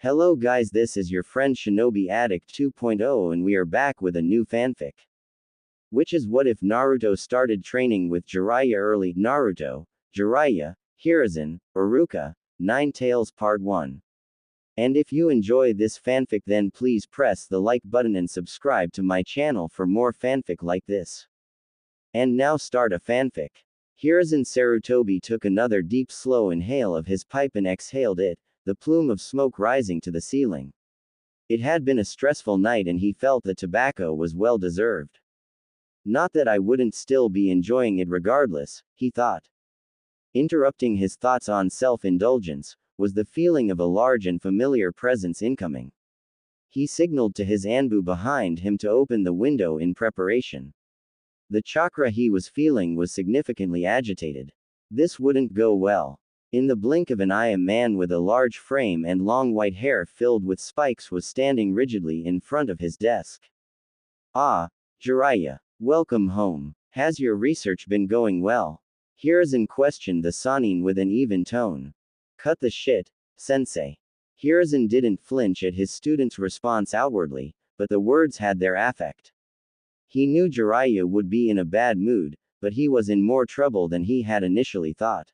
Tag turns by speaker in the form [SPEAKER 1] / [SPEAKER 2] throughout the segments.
[SPEAKER 1] Hello guys, this is your friend Shinobi Addict 2.0 and we are back with a new fanfic. Which is what if Naruto started training with Jiraiya early. Naruto, Jiraiya, Hiruzen, Iruka, 9 Tails Part 1. And if you enjoy this fanfic then please press the like button and subscribe to my channel for more fanfic like this. And now start a fanfic. Hiruzen Sarutobi took another deep slow inhale of his pipe and exhaled it, the plume of smoke rising to the ceiling. It had been a stressful night and he felt the tobacco was well deserved. Not that I wouldn't still be enjoying it regardless, he thought. Interrupting his thoughts on self-indulgence, was the feeling of a large and familiar presence incoming. He signaled to his Anbu behind him to open the window in preparation. The chakra he was feeling was significantly agitated. This wouldn't go well. In the blink of an eye, a man with a large frame and long white hair filled with spikes was standing rigidly in front of his desk. Ah, Jiraiya. Welcome home. Has your research been going well? Hiruzen questioned the Sannin with an even tone. Cut the shit, sensei. Hiruzen didn't flinch at his student's response outwardly, but the words had their affect. He knew Jiraiya would be in a bad mood, but he was in more trouble than he had initially thought.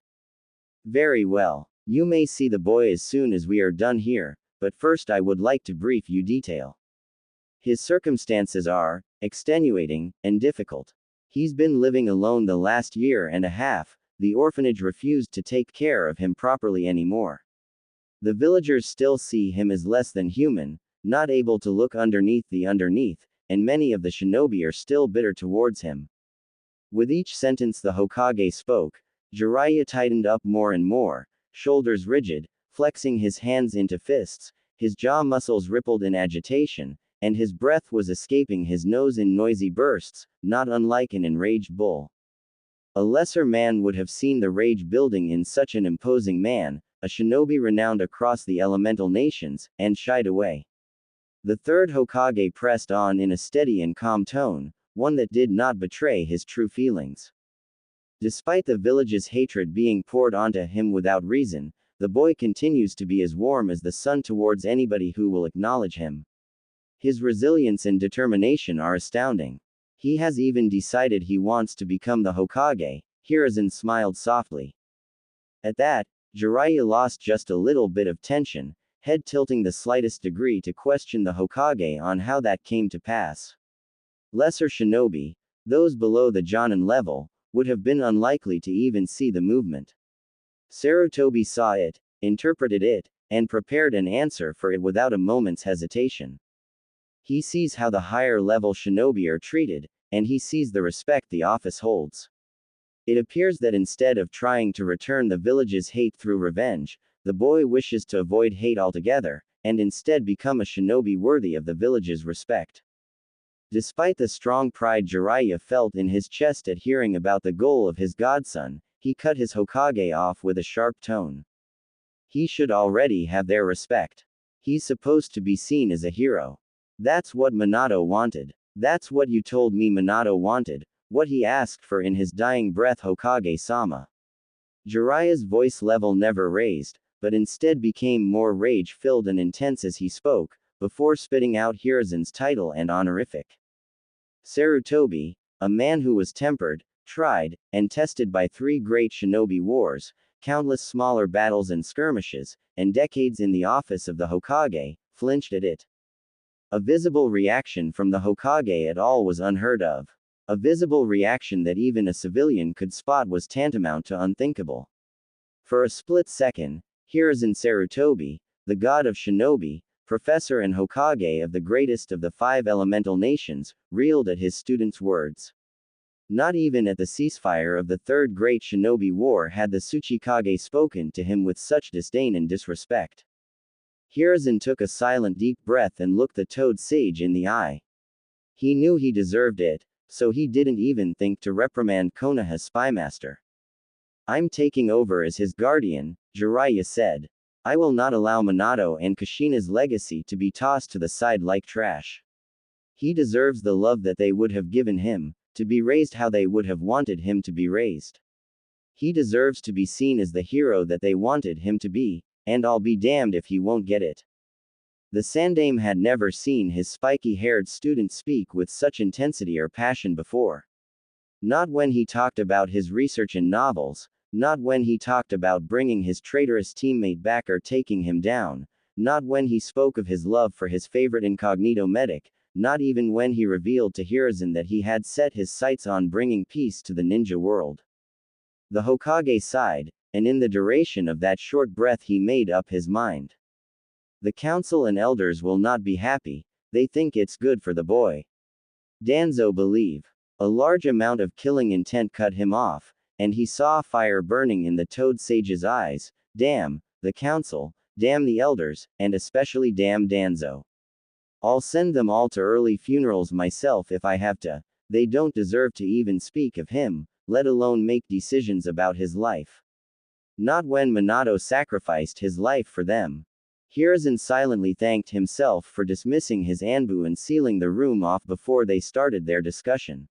[SPEAKER 1] Very well. You may see the boy as soon as we are done here, but first I would like to brief you detail. His circumstances are extenuating and difficult. He's been living alone the last year and a half. The orphanage refused to take care of him properly anymore. The villagers still see him as less than human, not able to look underneath the underneath, and many of the shinobi are still bitter towards him. With each sentence the Hokage spoke, Jiraiya tightened up more and more, shoulders rigid, flexing his hands into fists, his jaw muscles rippled in agitation, and his breath was escaping his nose in noisy bursts, not unlike an enraged bull. A lesser man would have seen the rage building in such an imposing man, a shinobi renowned across the elemental nations, and shied away. The third Hokage pressed on in a steady and calm tone, one that did not betray his true feelings. Despite the village's hatred being poured onto him without reason, the boy continues to be as warm as the sun towards anybody who will acknowledge him. His resilience and determination are astounding. He has even decided he wants to become the Hokage. Hiruzen smiled softly. At that, Jiraiya lost just a little bit of tension, head tilting the slightest degree to question the Hokage on how that came to pass. Lesser shinobi, those below the Jonin level, would have been unlikely to even see the movement. Sarutobi saw it, interpreted it, and prepared an answer for it without a moment's hesitation. He sees how the higher level shinobi are treated, and he sees the respect the office holds. It appears that instead of trying to return the village's hate through revenge, the boy wishes to avoid hate altogether, and instead become a shinobi worthy of the village's respect. Despite the strong pride Jiraiya felt in his chest at hearing about the goal of his godson, he cut his Hokage off with a sharp tone. He should already have their respect. He's supposed to be seen as a hero. That's what Minato wanted. That's what you told me Minato wanted, what he asked for in his dying breath, Hokage-sama. Jiraiya's voice level never raised, but instead became more rage-filled and intense as he spoke, before spitting out Hiruzen's title and honorific. Sarutobi, a man who was tempered, tried, and tested by 3 great shinobi wars, countless smaller battles and skirmishes, and decades in the office of the Hokage, flinched at it. A visible reaction from the Hokage at all was unheard of. A visible reaction that even a civilian could spot was tantamount to unthinkable. For a split second, Hiruzen Sarutobi, the god of shinobi, professor and Hokage of the greatest of the 5 elemental nations, reeled at his student's words. Not even at the ceasefire of the Third Great Shinobi War had the Tsuchikage spoken to him with such disdain and disrespect. Hiruzen took a silent deep breath and looked the toad sage in the eye. He knew he deserved it, so he didn't even think to reprimand Konoha's spymaster. I'm taking over as his guardian, Jiraiya said. I will not allow Minato and Kushina's legacy to be tossed to the side like trash. He deserves the love that they would have given him, to be raised how they would have wanted him to be raised. He deserves to be seen as the hero that they wanted him to be, and I'll be damned if he won't get it. The Sandaime had never seen his spiky-haired student speak with such intensity or passion before. Not when he talked about his research in novels, not when he talked about bringing his traitorous teammate back or taking him down, not when he spoke of his love for his favorite incognito medic, not even when he revealed to Hiruzen that he had set his sights on bringing peace to the ninja world. The Hokage sighed, and in the duration of that short breath he made up his mind. The council and elders will not be happy, they think it's good for the boy. Danzo believe. A large amount of killing intent cut him off, and he saw fire burning in the Toad Sage's eyes. Damn the council, damn the elders, and especially damn Danzo. I'll send them all to early funerals myself if I have to. They don't deserve to even speak of him, let alone make decisions about his life. Not when Minato sacrificed his life for them. Hiruzen silently thanked himself for dismissing his Anbu and sealing the room off before they started their discussion.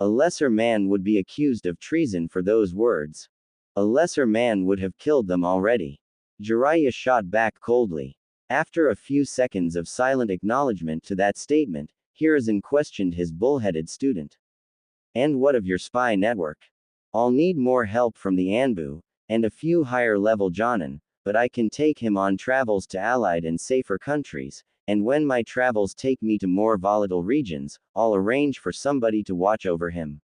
[SPEAKER 1] A lesser man would be accused of treason for those words. A lesser man would have killed them already. Jiraiya shot back coldly. After a few seconds of silent acknowledgement to that statement, Hiruzen questioned his bullheaded student. And what of your spy network? I'll need more help from the Anbu, and a few higher-level Jonin, but I can take him on travels to allied and safer countries, and when my travels take me to more volatile regions, I'll arrange for somebody to watch over him.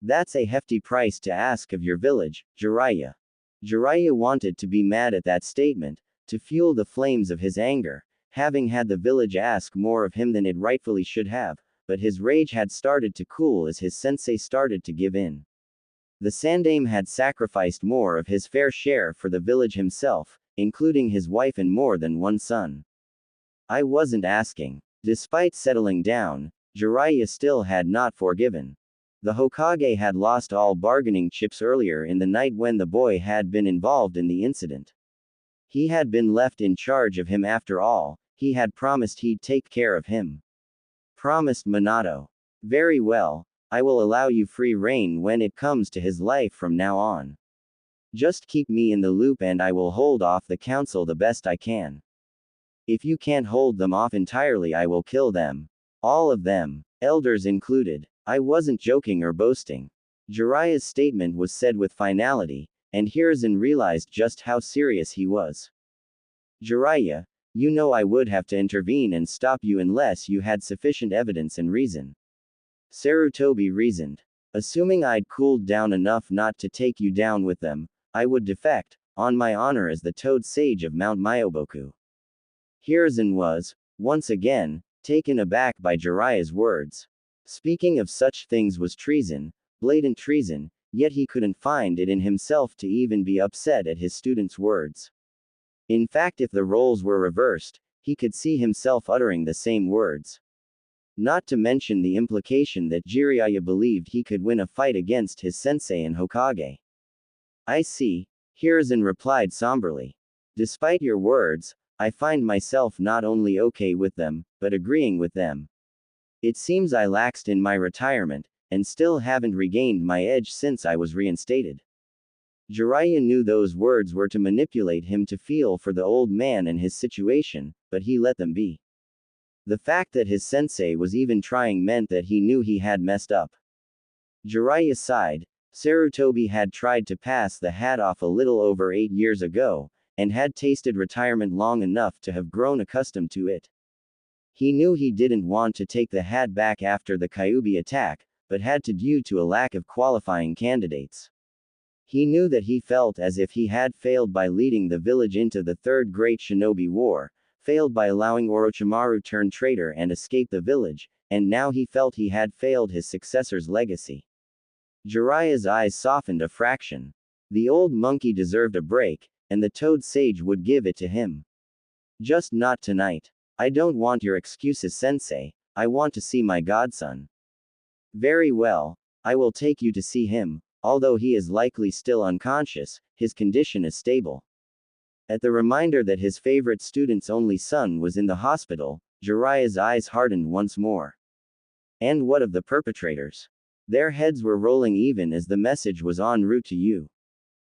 [SPEAKER 1] That's a hefty price to ask of your village, Jiraiya. Jiraiya wanted to be mad at that statement, to fuel the flames of his anger, having had the village ask more of him than it rightfully should have, but his rage had started to cool as his sensei started to give in. The Sandaime had sacrificed more of his fair share for the village himself, including his wife and more than one son. I wasn't asking. Despite settling down, Jiraiya still had not forgiven. The Hokage had lost all bargaining chips earlier in the night when the boy had been involved in the incident. He had been left in charge of him after all, he had promised he'd take care of him. Promised Minato. Very well, I will allow you free rein when it comes to his life from now on. Just keep me in the loop and I will hold off the council the best I can. If you can't hold them off entirely, I will kill them. All of them, elders included. I wasn't joking or boasting. Jiraiya's statement was said with finality, and Hiruzen realized just how serious he was. Jiraiya, you know I would have to intervene and stop you unless you had sufficient evidence and reason. Sarutobi reasoned. Assuming I'd cooled down enough not to take you down with them, I would defect, on my honor as the Toad Sage of Mount Myoboku. Hiruzen was, once again, taken aback by Jiraiya's words. Speaking of such things was treason, blatant treason, yet he couldn't find it in himself to even be upset at his student's words. In fact, if the roles were reversed, he could see himself uttering the same words. Not to mention the implication that Jiraiya believed he could win a fight against his sensei and Hokage. I see, Hiruzen replied somberly. Despite your words, I find myself not only okay with them, but agreeing with them. It seems I laxed in my retirement, and still haven't regained my edge since I was reinstated. Jiraiya knew those words were to manipulate him to feel for the old man and his situation, but he let them be. The fact that his sensei was even trying meant that he knew he had messed up. Jiraiya sighed. Sarutobi had tried to pass the hat off a little over 8 years ago, and had tasted retirement long enough to have grown accustomed to it. He knew he didn't want to take the hat back after the Kyuubi attack, but had to due to a lack of qualifying candidates. He knew that he felt as if he had failed by leading the village into the Third Great Shinobi War, failed by allowing Orochimaru turn traitor and escape the village, and now he felt he had failed his successor's legacy. Jiraiya's eyes softened a fraction. The old monkey deserved a break, and the Toad Sage would give it to him. Just not tonight. I don't want your excuses, sensei, I want to see my godson. Very well, I will take you to see him, although he is likely still unconscious, his condition is stable. At the reminder that his favorite student's only son was in the hospital, Jiraiya's eyes hardened once more. And what of the perpetrators? Their heads were rolling even as the message was en route to you.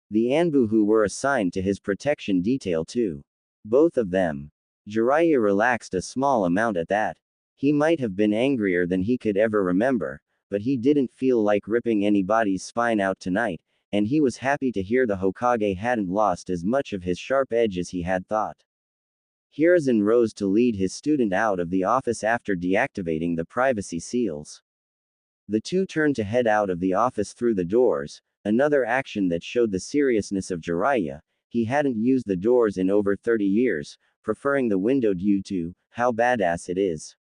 [SPEAKER 1] The Anbu who were assigned to his protection detail too. Both of them. Jiraiya relaxed a small amount at that. He might have been angrier than he could ever remember, but he didn't feel like ripping anybody's spine out tonight, and he was happy to hear the Hokage hadn't lost as much of his sharp edge as he had thought. Hiruzen rose to lead his student out of the office after deactivating the privacy seals. The two turned to head out of the office through the doors, another action that showed the seriousness of Jiraiya. He hadn't used the doors in over 30 years, preferring the window due to how badass it is.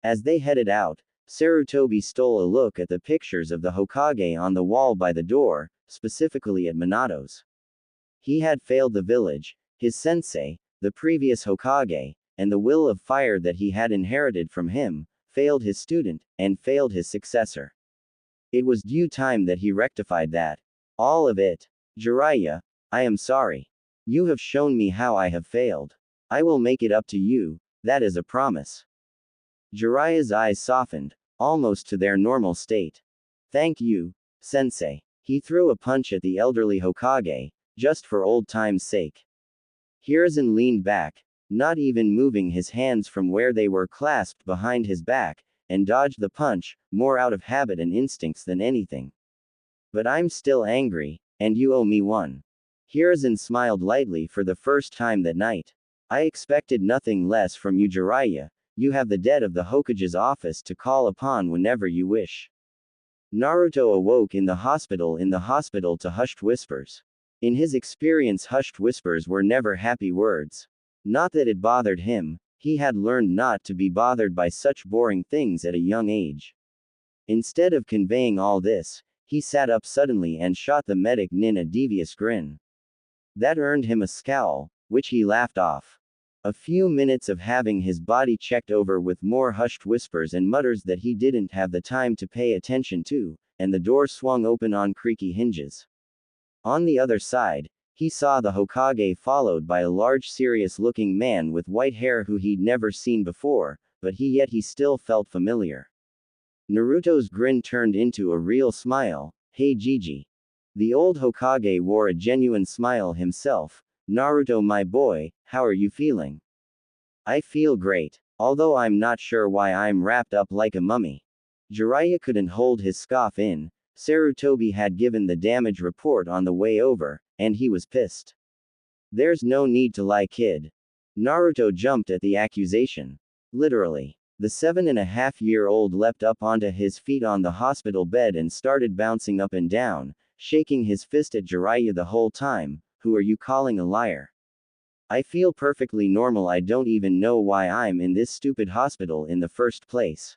[SPEAKER 1] As they headed out, Sarutobi stole a look at the pictures of the Hokage on the wall by the door, specifically at Minato's. He had failed the village, his sensei, the previous Hokage, and the will of fire that he had inherited from him, failed his student, and failed his successor. It was due time that he rectified that. All of it. Jiraiya, I am sorry. You have shown me how I have failed. I will make it up to you, that is a promise. Jiraiya's eyes softened, almost to their normal state. Thank you, sensei. He threw a punch at the elderly Hokage, just for old time's sake. Hiruzen leaned back, not even moving his hands from where they were clasped behind his back, and dodged the punch, more out of habit and instincts than anything. But I'm still angry, and you owe me one. Hiruzen smiled lightly for the first time that night. I expected nothing less from you, Jiraiya. You have the debt of the Hokage's office to call upon whenever you wish. Naruto awoke in the hospital to hushed whispers. In his experience, hushed whispers were never happy words. Not that it bothered him, he had learned not to be bothered by such boring things at a young age. Instead of conveying all this, he sat up suddenly and shot the medic Nin a devious grin. That earned him a scowl, which he laughed off. A few minutes of having his body checked over with more hushed whispers and mutters that he didn't have the time to pay attention to, and the door swung open on creaky hinges. On the other side, he saw the Hokage followed by a large serious-looking man with white hair who he'd never seen before, but he still felt familiar. Naruto's grin turned into a real smile. Hey Gigi. The old Hokage wore a genuine smile himself. Naruto, my boy, how are you feeling? I feel great, although I'm not sure why I'm wrapped up like a mummy. Jiraiya couldn't hold his scoff in. Sarutobi had given the damage report on the way over, and he was pissed. There's no need to lie, kid. Naruto jumped at the accusation. Literally. The 7.5-year-old leapt up onto his feet on the hospital bed and started bouncing up and down, shaking his fist at Jiraiya the whole time. Who are you calling a liar? I feel perfectly normal. I don't even know why I'm in this stupid hospital in the first place.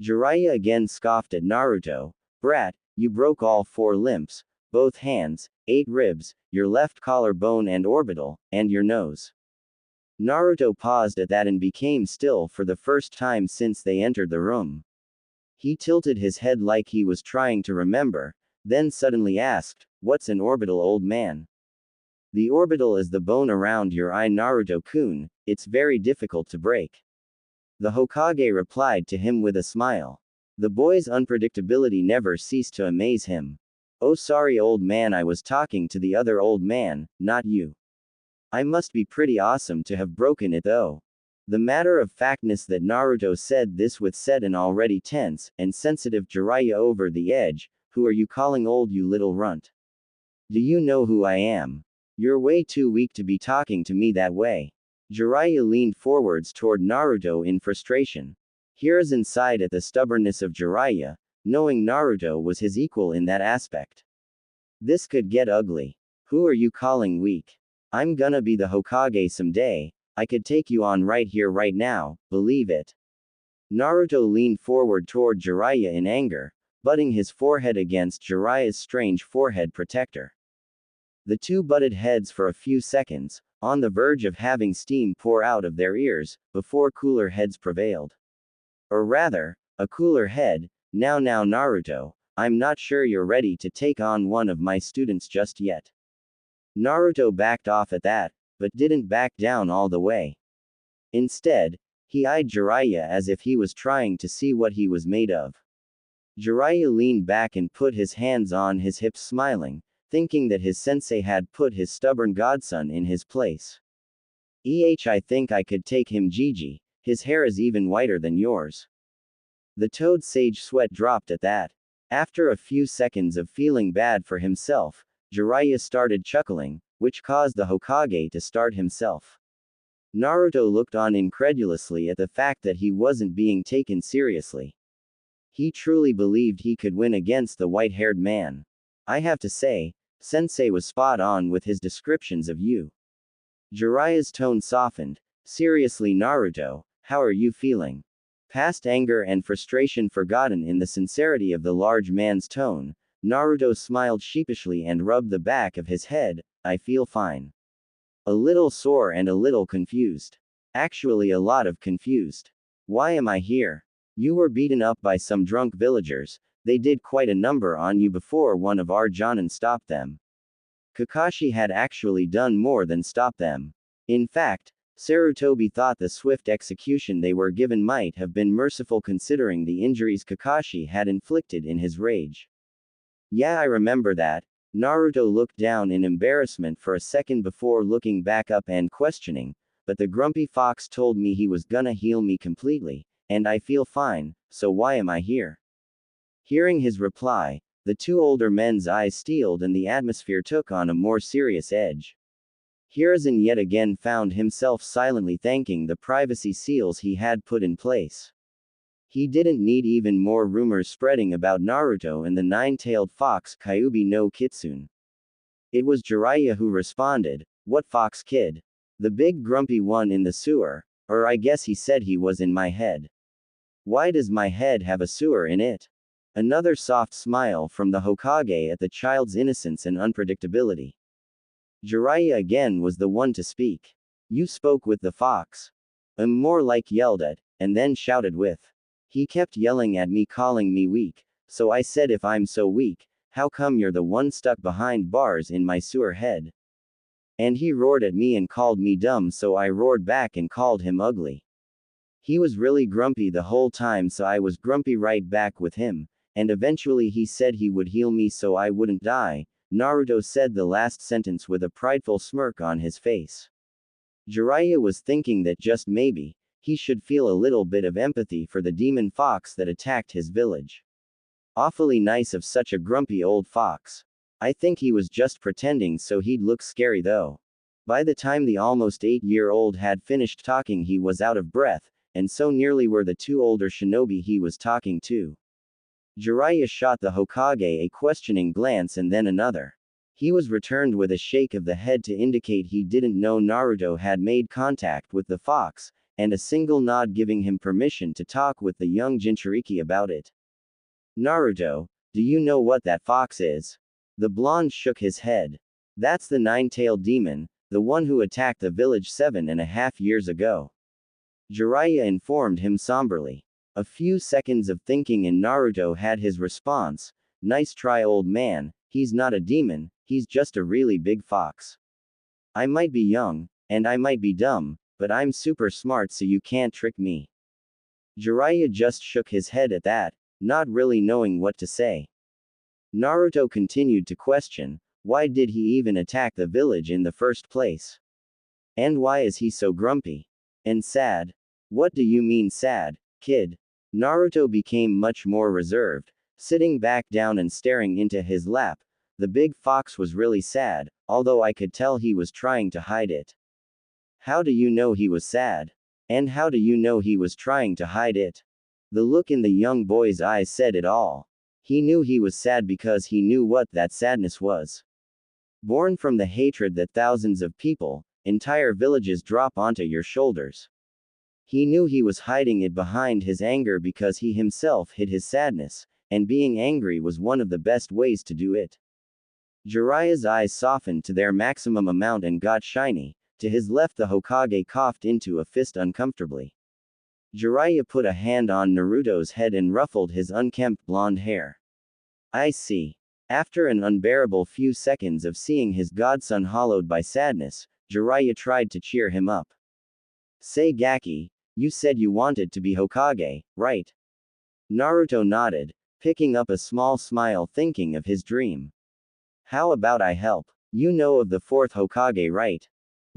[SPEAKER 1] Jiraiya again scoffed at Naruto. Brat, you broke all 4 limbs, both hands, 8 ribs, your left collarbone and orbital, and your nose. Naruto paused at that and became still for the first time since they entered the room. He tilted his head like he was trying to remember, then suddenly asked, what's an orbital, old man? The orbital is the bone around your eye, Naruto-kun. It's very difficult to break. The Hokage replied to him with a smile. The boy's unpredictability never ceased to amaze him. Oh, sorry, old man, I was talking to the other old man, not you. I must be pretty awesome to have broken it though. The matter of factness that Naruto said this with set an already tense and sensitive Jiraiya over the edge. Who are you calling old, you little runt? Do you know who I am? You're way too weak to be talking to me that way. Jiraiya leaned forwards toward Naruto in frustration. Hiruzen sighed at the stubbornness of Jiraiya, knowing Naruto was his equal in that aspect. This could get ugly. Who are you calling weak? I'm gonna be the Hokage someday. I could take you on right here right now, believe it. Naruto leaned forward toward Jiraiya in anger, butting his forehead against Jiraiya's strange forehead protector. The two butted heads for a few seconds, on the verge of having steam pour out of their ears, before cooler heads prevailed. Or rather, a cooler head. Now Naruto, I'm not sure you're ready to take on one of my students just yet. Naruto backed off at that, but didn't back down all the way. Instead, he eyed Jiraiya as if he was trying to see what he was made of. Jiraiya leaned back and put his hands on his hips, smiling, thinking that his sensei had put his stubborn godson in his place. I think I could take him Gigi, his hair is even whiter than yours. The toad sage sweat dropped at that. After a few seconds of feeling bad for himself, Jiraiya started chuckling, which caused the Hokage to start himself. Naruto looked on incredulously at the fact that he wasn't being taken seriously. He truly believed he could win against the white-haired man. I have to say, Sensei was spot on with his descriptions of you. Jiraiya's tone softened. Seriously, Naruto, how are you feeling? Past anger and frustration forgotten in the sincerity of the large man's tone, Naruto smiled sheepishly and rubbed the back of his head. I feel fine. A little sore and a little confused. Actually, a lot of confused. Why am I here? You were beaten up by some drunk villagers. They did quite a number on you before one of our Jonin stopped them. Kakashi had actually done more than stop them. In fact, Sarutobi thought the swift execution they were given might have been merciful considering the injuries Kakashi had inflicted in his rage. Yeah, I remember that. Naruto looked down in embarrassment for a second before looking back up and questioning, but the grumpy fox told me he was gonna heal me completely, and I feel fine, so why am I here? Hearing his reply, the two older men's eyes steeled and the atmosphere took on a more serious edge. Hiruzen yet again found himself silently thanking the privacy seals he had put in place. He didn't need even more rumors spreading about Naruto and the nine-tailed fox Kyuubi no Kitsune. It was Jiraiya who responded, "What fox kid? The big grumpy one in the sewer, or I guess he said he was in my head. Why does my head have a sewer in it?" Another soft smile from the Hokage at the child's innocence and unpredictability. Jiraiya again was the one to speak. "You spoke with the fox." More like yelled at, and then shouted with. "He kept yelling at me calling me weak, so I said if I'm so weak, how come you're the one stuck behind bars in my sewer head? And he roared at me and called me dumb, so I roared back and called him ugly. He was really grumpy the whole time, so I was grumpy right back with him, and eventually he said he would heal me so I wouldn't die." Naruto said the last sentence with a prideful smirk on his face. Jiraiya was thinking that just maybe, he should feel a little bit of empathy for the demon fox that attacked his village. Awfully nice of such a grumpy old fox. I think he was just pretending so he'd look scary though. By the time the almost 8-year-old had finished talking, he was out of breath, and so nearly were the two older shinobi he was talking to. Jiraiya shot the Hokage a questioning glance and then another. He was returned with a shake of the head to indicate he didn't know Naruto had made contact with the fox, and a single nod giving him permission to talk with the young Jinchuriki about it. "Naruto, do you know what that fox is?" The blonde shook his head. "That's the nine-tailed demon, the one who attacked the village 7.5 years ago." Jiraiya informed him somberly. A few seconds of thinking and Naruto had his response. "Nice try, old man, he's not a demon, he's just a really big fox. I might be young, and I might be dumb, but I'm super smart so you can't trick me." Jiraiya just shook his head at that, not really knowing what to say. Naruto continued to question, why did he even attack the village in the first place? And why is he so grumpy? And sad? What do you mean sad, kid? Naruto became much more reserved, sitting back down and staring into his lap. The big fox was really sad, although I could tell he was trying to hide it. How do you know he was sad? And how do you know he was trying to hide it? The look in the young boy's eyes said it all. He knew he was sad because he knew what that sadness was. Born from the hatred that thousands of people, entire villages drop onto your shoulders. He knew he was hiding it behind his anger because he himself hid his sadness, and being angry was one of the best ways to do it. Jiraiya's eyes softened to their maximum amount and got shiny. To his left, the Hokage coughed into a fist uncomfortably. Jiraiya put a hand on Naruto's head and ruffled his unkempt blonde hair. "I see." After an unbearable few seconds of seeing his godson hollowed by sadness, Jiraiya tried to cheer him up. "Say Gaki, you said you wanted to be Hokage, right?" Naruto nodded, picking up a small smile thinking of his dream. "How about I help? You know of the fourth Hokage, right?"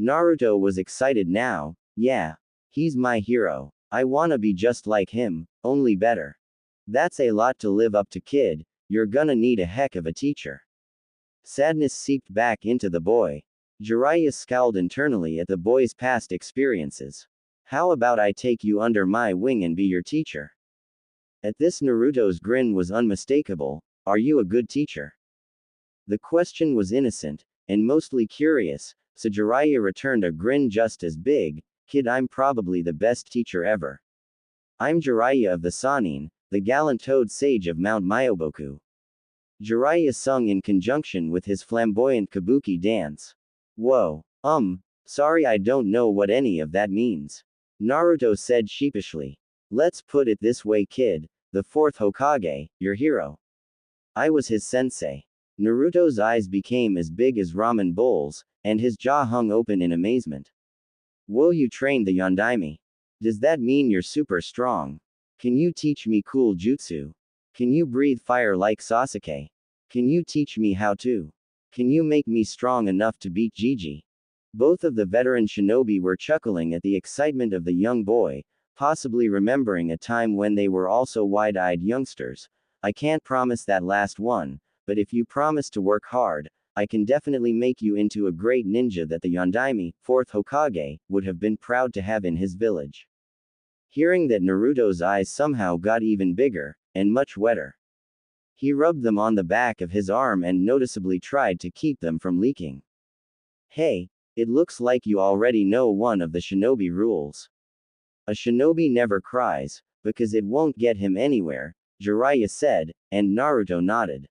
[SPEAKER 1] Naruto was excited now. Yeah. He's my hero. I wanna be just like him, only better. That's a lot to live up to, kid. You're gonna need a heck of a teacher. Sadness seeped back into the boy. Jiraiya scowled internally at the boy's past experiences. How about I take you under my wing and be your teacher? At this, Naruto's grin was unmistakable. Are you a good teacher? The question was innocent, and mostly curious, so Jiraiya returned a grin just as big. Kid, I'm probably the best teacher ever. I'm Jiraiya of the Sannin, the gallant toad sage of Mount Myoboku. Jiraiya sung in conjunction with his flamboyant kabuki dance. Whoa. Sorry, I don't know what any of that means. Naruto said sheepishly. Let's put it this way, kid, the fourth Hokage, your hero. I was his sensei. Naruto's eyes became as big as ramen bowls, and his jaw hung open in amazement. Whoa, you trained the Yondaime. Does that mean you're super strong? Can you teach me cool jutsu? Can you breathe fire like Sasuke? Can you teach me how to? Can you make me strong enough to beat Gigi? Both of the veteran shinobi were chuckling at the excitement of the young boy, possibly remembering a time when they were also wide-eyed youngsters. I can't promise that last one, but if you promise to work hard, I can definitely make you into a great ninja that the Yondaime, fourth Hokage, would have been proud to have in his village. Hearing that, Naruto's eyes somehow got even bigger, and much wetter. He rubbed them on the back of his arm and noticeably tried to keep them from leaking. Hey, it looks like you already know one of the shinobi rules. A shinobi never cries, because it won't get him anywhere, Jiraiya said, and Naruto nodded.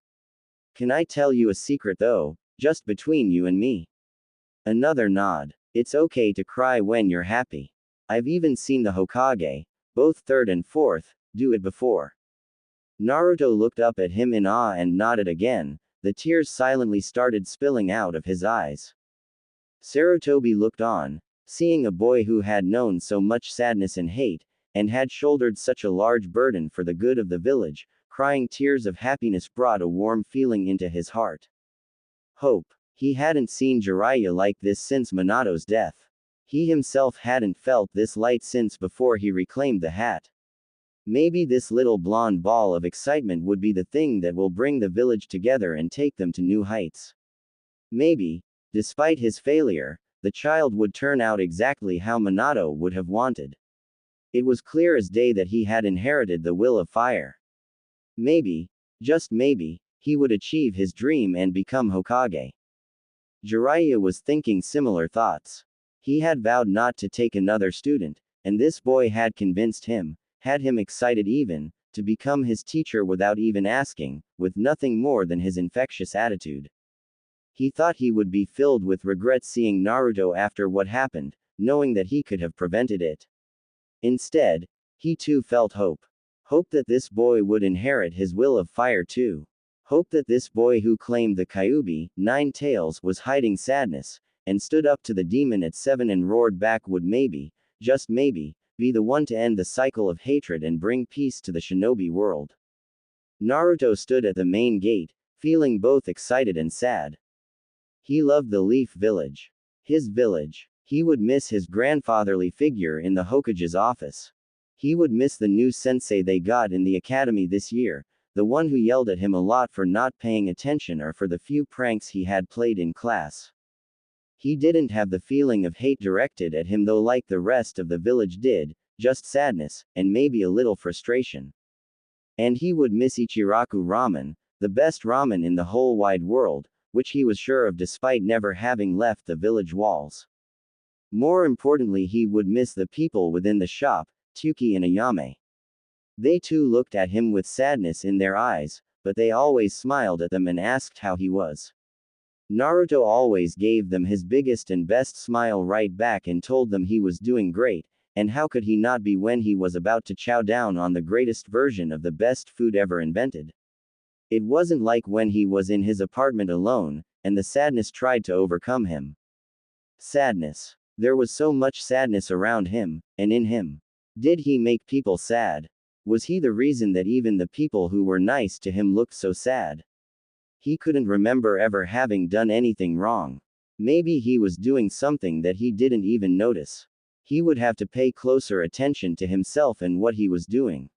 [SPEAKER 1] Can I tell you a secret though, just between you and me? Another nod. It's okay to cry when you're happy. I've even seen the Hokage, both third and fourth, do it before. Naruto looked up at him in awe and nodded again. The tears silently started spilling out of his eyes. Sarutobi looked on, seeing a boy who had known so much sadness and hate, and had shouldered such a large burden for the good of the village. Crying tears of happiness brought a warm feeling into his heart. Hope. He hadn't seen Jiraiya like this since Minato's death. He himself hadn't felt this light since before he reclaimed the hat. Maybe this little blonde ball of excitement would be the thing that will bring the village together and take them to new heights. Maybe, despite his failure, the child would turn out exactly how Minato would have wanted. It was clear as day that he had inherited the will of fire. Maybe, just maybe, he would achieve his dream and become Hokage. Jiraiya was thinking similar thoughts. He had vowed not to take another student, and this boy had convinced him, had him excited even, to become his teacher without even asking, with nothing more than his infectious attitude. He thought he would be filled with regret seeing Naruto after what happened, knowing that he could have prevented it. Instead, he too felt hope. Hope that this boy would inherit his will of fire too. Hope that this boy who claimed the Kyuubi, 9 tails, was hiding sadness, and stood up to the demon at 7 and roared back would maybe, just maybe, be the one to end the cycle of hatred and bring peace to the shinobi world. Naruto stood at the main gate, feeling both excited and sad. He loved the Leaf Village. His village. He would miss his grandfatherly figure in the Hokage's office. He would miss the new sensei they got in the academy this year, the one who yelled at him a lot for not paying attention or for the few pranks he had played in class. He didn't have the feeling of hate directed at him though, like the rest of the village did, just sadness, and maybe a little frustration. And he would miss Ichiraku ramen, the best ramen in the whole wide world, which he was sure of despite never having left the village walls. More importantly, he would miss the people within the shop, Tuki and Ayame. They too looked at him with sadness in their eyes, but they always smiled at them and asked how he was. Naruto always gave them his biggest and best smile right back and told them he was doing great, and how could he not be when he was about to chow down on the greatest version of the best food ever invented. It wasn't like when he was in his apartment alone, and the sadness tried to overcome him. Sadness. There was so much sadness around him, and in him. Did he make people sad? Was he the reason that even the people who were nice to him looked so sad? He couldn't remember ever having done anything wrong. Maybe he was doing something that he didn't even notice. He would have to pay closer attention to himself and what he was doing.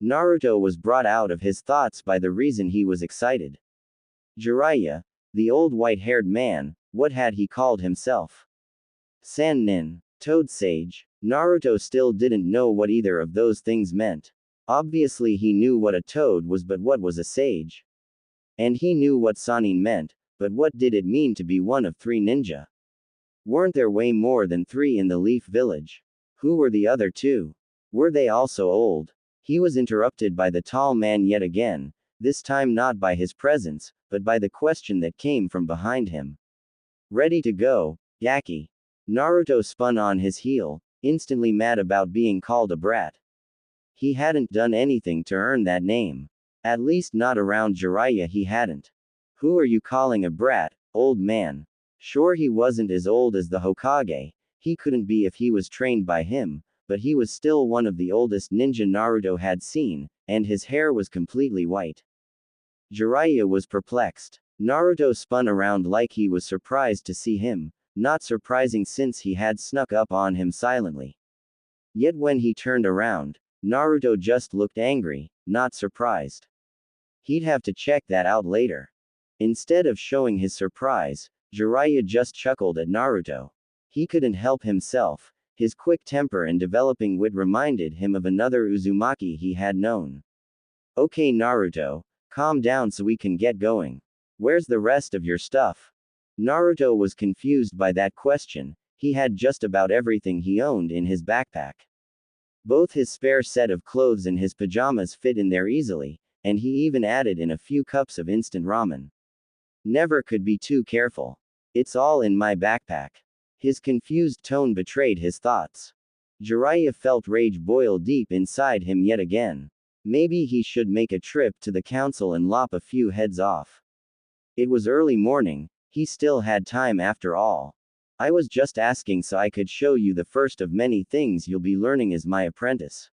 [SPEAKER 1] Naruto was brought out of his thoughts by the reason he was excited. Jiraiya, the old white-haired man, what had he called himself? Sannin, Toad Sage. Naruto still didn't know what either of those things meant. Obviously he knew what a toad was, but what was a sage? And he knew what Sannin meant, but what did it mean to be one of 3 ninja? Weren't there way more than 3 in the Leaf Village? Who were the other 2? Were they also old? He was interrupted by the tall man yet again, this time not by his presence, but by the question that came from behind him. Ready to go, Yaki. Naruto spun on his heel, instantly mad about being called a brat. He hadn't done anything to earn that name. At least not around Jiraiya he hadn't. Who are you calling a brat, old man? Sure he wasn't as old as the Hokage, he couldn't be if he was trained by him, but he was still one of the oldest ninja Naruto had seen, and his hair was completely white. Jiraiya was perplexed. Naruto spun around like he was surprised to see him, not surprising since he had snuck up on him silently. Yet when he turned around, Naruto just looked angry, not surprised. He'd have to check that out later. Instead of showing his surprise, Jiraiya just chuckled at Naruto. He couldn't help himself, his quick temper and developing wit reminded him of another Uzumaki he had known. Okay Naruto, calm down so we can get going. Where's the rest of your stuff? Naruto was confused by that question, he had just about everything he owned in his backpack. Both his spare set of clothes and his pajamas fit in there easily, and he even added in a few cups of instant ramen. Never could be too careful. It's all in my backpack. His confused tone betrayed his thoughts. Jiraiya felt rage boil deep inside him yet again. Maybe he should make a trip to the council and lop a few heads off. It was early morning, he still had time after all. I was just asking so I could show you the first of many things you'll be learning as my apprentice.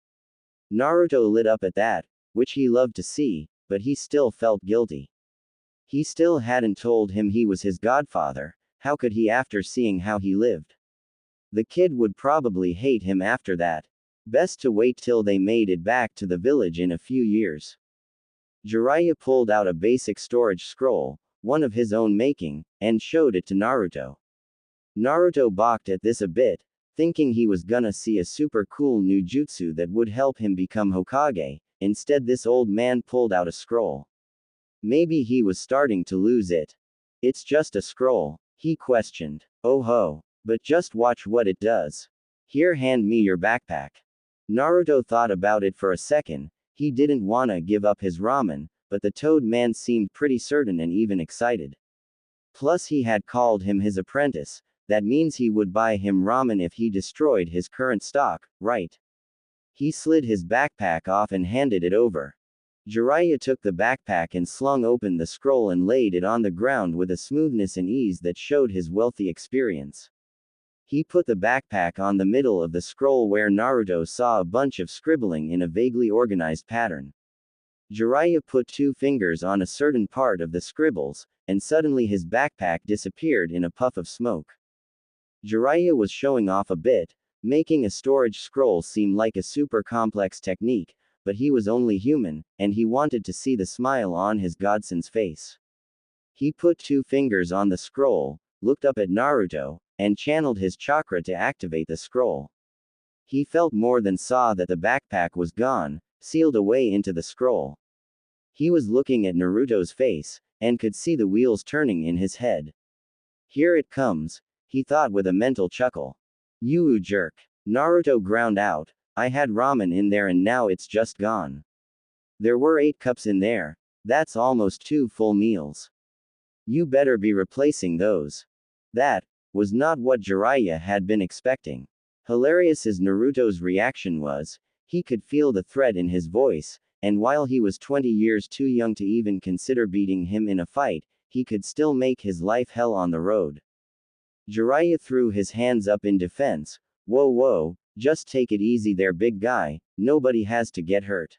[SPEAKER 1] Naruto lit up at that, which he loved to see, but he still felt guilty. He still hadn't told him he was his godfather, how could he after seeing how he lived? The kid would probably hate him after that. Best to wait till they made it back to the village in a few years. Jiraiya pulled out a basic storage scroll, one of his own making, and showed it to Naruto. Naruto balked at this a bit, thinking he was gonna see a super cool new jutsu that would help him become Hokage. Instead this old man pulled out a scroll. Maybe he was starting to lose it. It's just a scroll, he questioned. Oh ho. But just watch what it does. Here, hand me your backpack. Naruto thought about it for a second, he didn't wanna give up his ramen, but the Toad Man seemed pretty certain and even excited. Plus he had called him his apprentice, that means he would buy him ramen if he destroyed his current stock, right? He slid his backpack off and handed it over. Jiraiya took the backpack and slung open the scroll and laid it on the ground with a smoothness and ease that showed his wealthy experience. He put the backpack on the middle of the scroll where Naruto saw a bunch of scribbling in a vaguely organized pattern. Jiraiya put 2 fingers on a certain part of the scribbles, and suddenly his backpack disappeared in a puff of smoke. Jiraiya was showing off a bit, making a storage scroll seem like a super complex technique, but he was only human, and he wanted to see the smile on his godson's face. He put 2 fingers on the scroll, looked up at Naruto, and channeled his chakra to activate the scroll. He felt more than saw that the backpack was gone, sealed away into the scroll. He was looking at Naruto's face, and could see the wheels turning in his head. Here it comes, he thought with a mental chuckle. You jerk. Naruto ground out, I had ramen in there and now it's just gone. There were 8 cups in there. That's almost 2 full meals. You better be replacing those. That was not what Jiraiya had been expecting. Hilarious as Naruto's reaction was, he could feel the threat in his voice, and while he was 20 years too young to even consider beating him in a fight, he could still make his life hell on the road. Jiraiya threw his hands up in defense. Whoa, just take it easy there, big guy, nobody has to get hurt.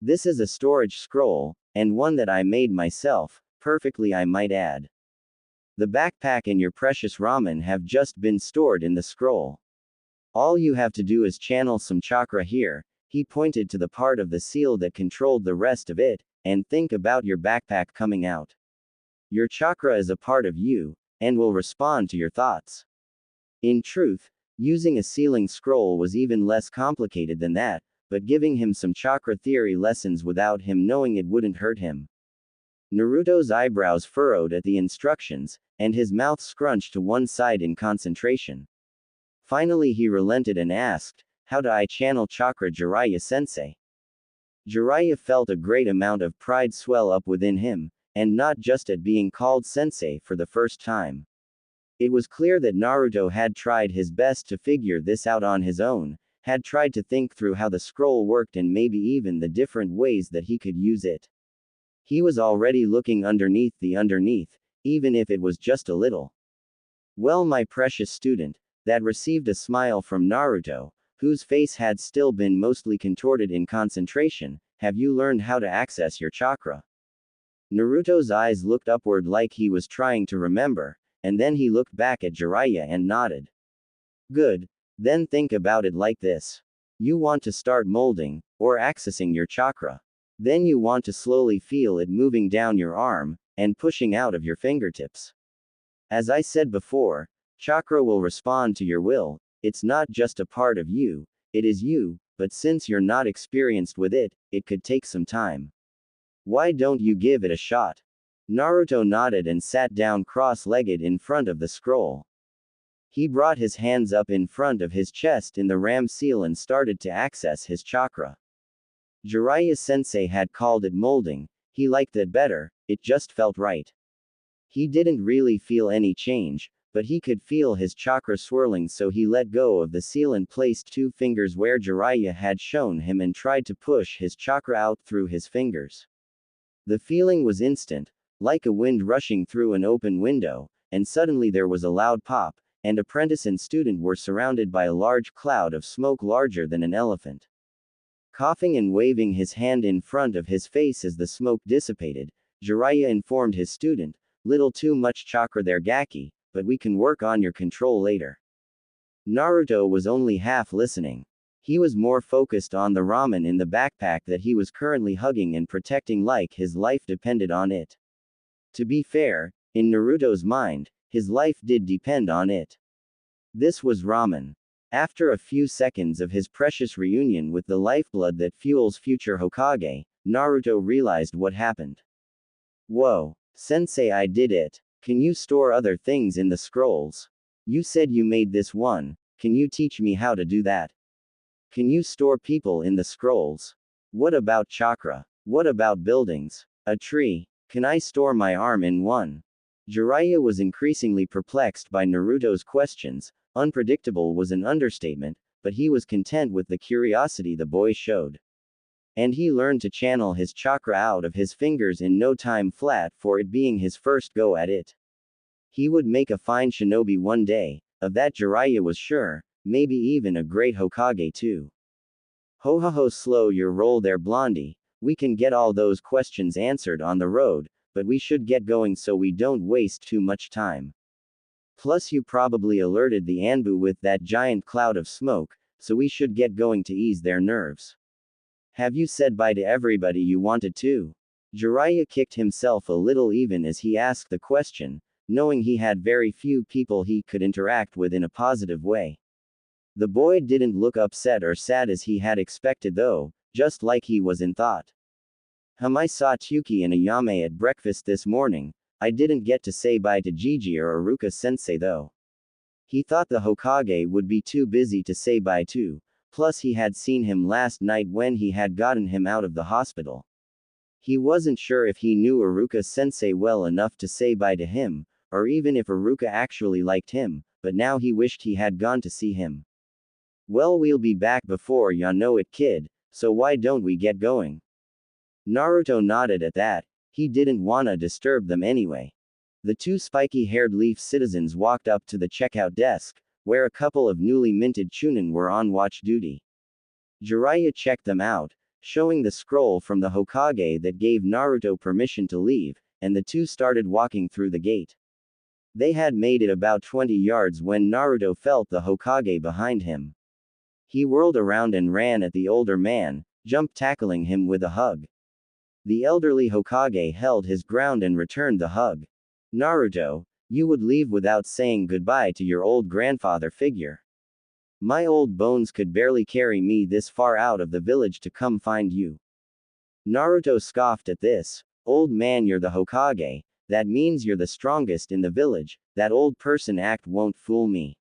[SPEAKER 1] This is a storage scroll, and one that I made myself, perfectly I might add. The backpack and your precious ramen have just been stored in the scroll. All you have to do is channel some chakra here, he pointed to the part of the seal that controlled the rest of it, and think about your backpack coming out. Your chakra is a part of you, and will respond to your thoughts. In truth, using a sealing scroll was even less complicated than that, but giving him some chakra theory lessons without him knowing it wouldn't hurt him. Naruto's eyebrows furrowed at the instructions, and his mouth scrunched to one side in concentration. Finally he relented and asked, "How do I channel chakra, Jiraiya-sensei?" Jiraiya felt a great amount of pride swell up within him, and not just at being called sensei for the first time. It was clear that Naruto had tried his best to figure this out on his own, had tried to think through how the scroll worked and maybe even the different ways that he could use it. He was already looking underneath the underneath, even if it was just a little. "Well, my precious student," that received a smile from Naruto, whose face had still been mostly contorted in concentration, "have you learned how to access your chakra?" Naruto's eyes looked upward like he was trying to remember, and then he looked back at Jiraiya and nodded. "Good. Then think about it like this. You want to start molding, or accessing your chakra. Then you want to slowly feel it moving down your arm, and pushing out of your fingertips. As I said before, chakra will respond to your will, it's not just a part of you, it is you, but since you're not experienced with it, it could take some time. Why don't you give it a shot?" Naruto nodded and sat down cross-legged in front of the scroll. He brought his hands up in front of his chest in the ram seal and started to access his chakra. Jiraiya-sensei had called it molding, he liked that better, it just felt right. He didn't really feel any change, but he could feel his chakra swirling, so he let go of the seal and placed 2 fingers where Jiraiya had shown him and tried to push his chakra out through his fingers. The feeling was instant, like a wind rushing through an open window, and suddenly there was a loud pop, and apprentice and student were surrounded by a large cloud of smoke larger than an elephant. Coughing and waving his hand in front of his face as the smoke dissipated, Jiraiya informed his student, "Little too much chakra there, Gaki, but we can work on your control later." Naruto was only half listening. He was more focused on the ramen in the backpack that he was currently hugging and protecting like his life depended on it. To be fair, in Naruto's mind, his life did depend on it. This was ramen. After a few seconds of his precious reunion with the lifeblood that fuels future Hokage, Naruto realized what happened. "Whoa, sensei, I did it. Can you store other things in the scrolls? You said you made this one, can you teach me how to do that? Can you store people in the scrolls? What about chakra? What about buildings? A tree? Can I store my arm in one?" Jiraiya was increasingly perplexed by Naruto's questions. Unpredictable was an understatement, but he was content with the curiosity the boy showed. And he learned to channel his chakra out of his fingers in no time flat, for it being his first go at it. He would make a fine shinobi one day, of that Jiraiya was sure, maybe even a great Hokage too. Ho ho ho, slow your roll there, Blondie, we can get all those questions answered on the road, but we should get going so we don't waste too much time. Plus you probably alerted the Anbu with that giant cloud of smoke, so we should get going to ease their nerves. Have you said bye to everybody you wanted to? Jiraiya kicked himself a little even as he asked the question, knowing he had very few people he could interact with in a positive way. The boy didn't look upset or sad as he had expected though, just like he was in thought. I saw Tuki and Ayame at breakfast this morning. I didn't get to say bye to Gigi or Iruka sensei though. He thought the Hokage would be too busy to say bye to, plus he had seen him last night when he had gotten him out of the hospital. He wasn't sure if he knew Iruka sensei well enough to say bye to him, or even if Iruka actually liked him, but now he wished he had gone to see him. Well, we'll be back before ya know it, kid, so why don't we get going? Naruto nodded at that. He didn't wanna disturb them anyway. The 2 spiky-haired leaf citizens walked up to the checkout desk, where a couple of newly minted chunin were on watch duty. Jiraiya checked them out, showing the scroll from the Hokage that gave Naruto permission to leave, and the 2 started walking through the gate. They had made it about 20 yards when Naruto felt the Hokage behind him. He whirled around and ran at the older man, tackling him with a hug. The elderly Hokage held his ground and returned the hug. Naruto, you would leave without saying goodbye to your old grandfather figure. My old bones could barely carry me this far out of the village to come find you. Naruto scoffed at this. Old man, you're the Hokage, that means you're the strongest in the village, that old person act won't fool me.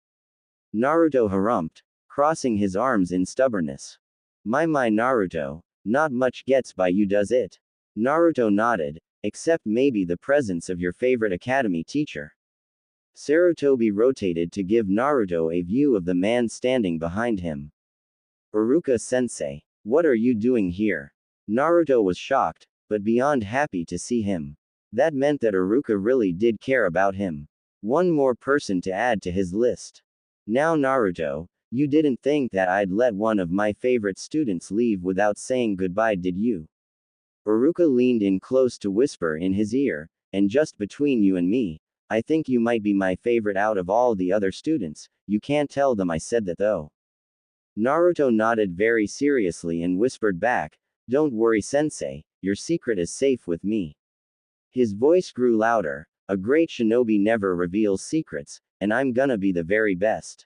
[SPEAKER 1] Naruto harumphed, crossing his arms in stubbornness. My Naruto, not much gets by you does it? Naruto nodded, except maybe the presence of your favorite academy teacher. Sarutobi rotated to give Naruto a view of the man standing behind him. Iruka-sensei, what are you doing here? Naruto was shocked, but beyond happy to see him. That meant that Iruka really did care about him. One more person to add to his list. Now Naruto, you didn't think that I'd let one of my favorite students leave without saying goodbye, did you? Iruka leaned in close to whisper in his ear, and just between you and me, I think you might be my favorite out of all the other students, you can't tell them I said that though. Naruto nodded very seriously and whispered back, don't worry sensei, your secret is safe with me. His voice grew louder, a great shinobi never reveals secrets, and I'm gonna be the very best.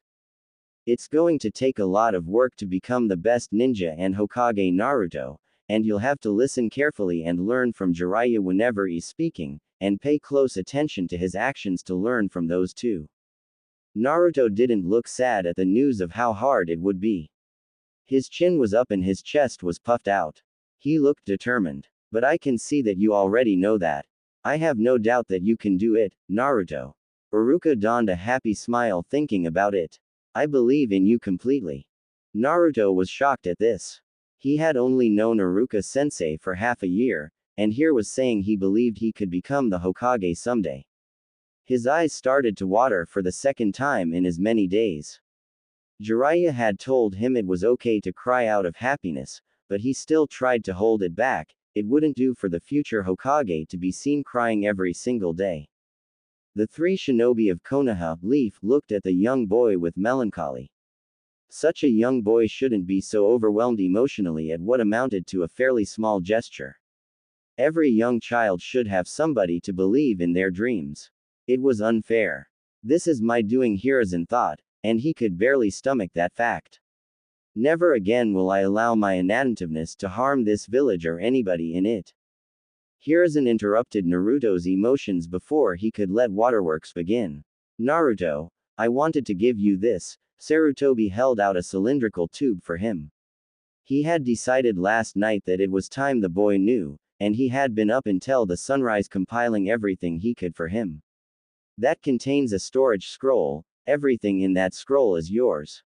[SPEAKER 1] It's going to take a lot of work to become the best ninja and Hokage Naruto, and you'll have to listen carefully and learn from Jiraiya whenever he's speaking, and pay close attention to his actions to learn from those too. Naruto didn't look sad at the news of how hard it would be. His chin was up and his chest was puffed out. He looked determined. But I can see that you already know that. I have no doubt that you can do it, Naruto. Iruka donned a happy smile thinking about it. I believe in you completely. Naruto was shocked at this. He had only known Iruka-sensei for half a year, and here was saying he believed he could become the Hokage someday. His eyes started to water for the second time in as many days. Jiraiya had told him it was okay to cry out of happiness, but he still tried to hold it back. It wouldn't do for the future Hokage to be seen crying every single day. The three shinobi of Konoha Leaf looked at the young boy with melancholy. Such a young boy shouldn't be so overwhelmed emotionally at what amounted to a fairly small gesture. Every young child should have somebody to believe in their dreams. It was unfair. This is my doing, Hiruzen thought, and he could barely stomach that fact. Never again will I allow my inattentiveness to harm this village or anybody in it. Hiruzen interrupted Naruto's emotions before he could let waterworks begin. Naruto, I wanted to give you this. Sarutobi held out a cylindrical tube for him. He had decided last night that it was time the boy knew, and he had been up until the sunrise compiling everything he could for him. That contains a storage scroll, everything in that scroll is yours.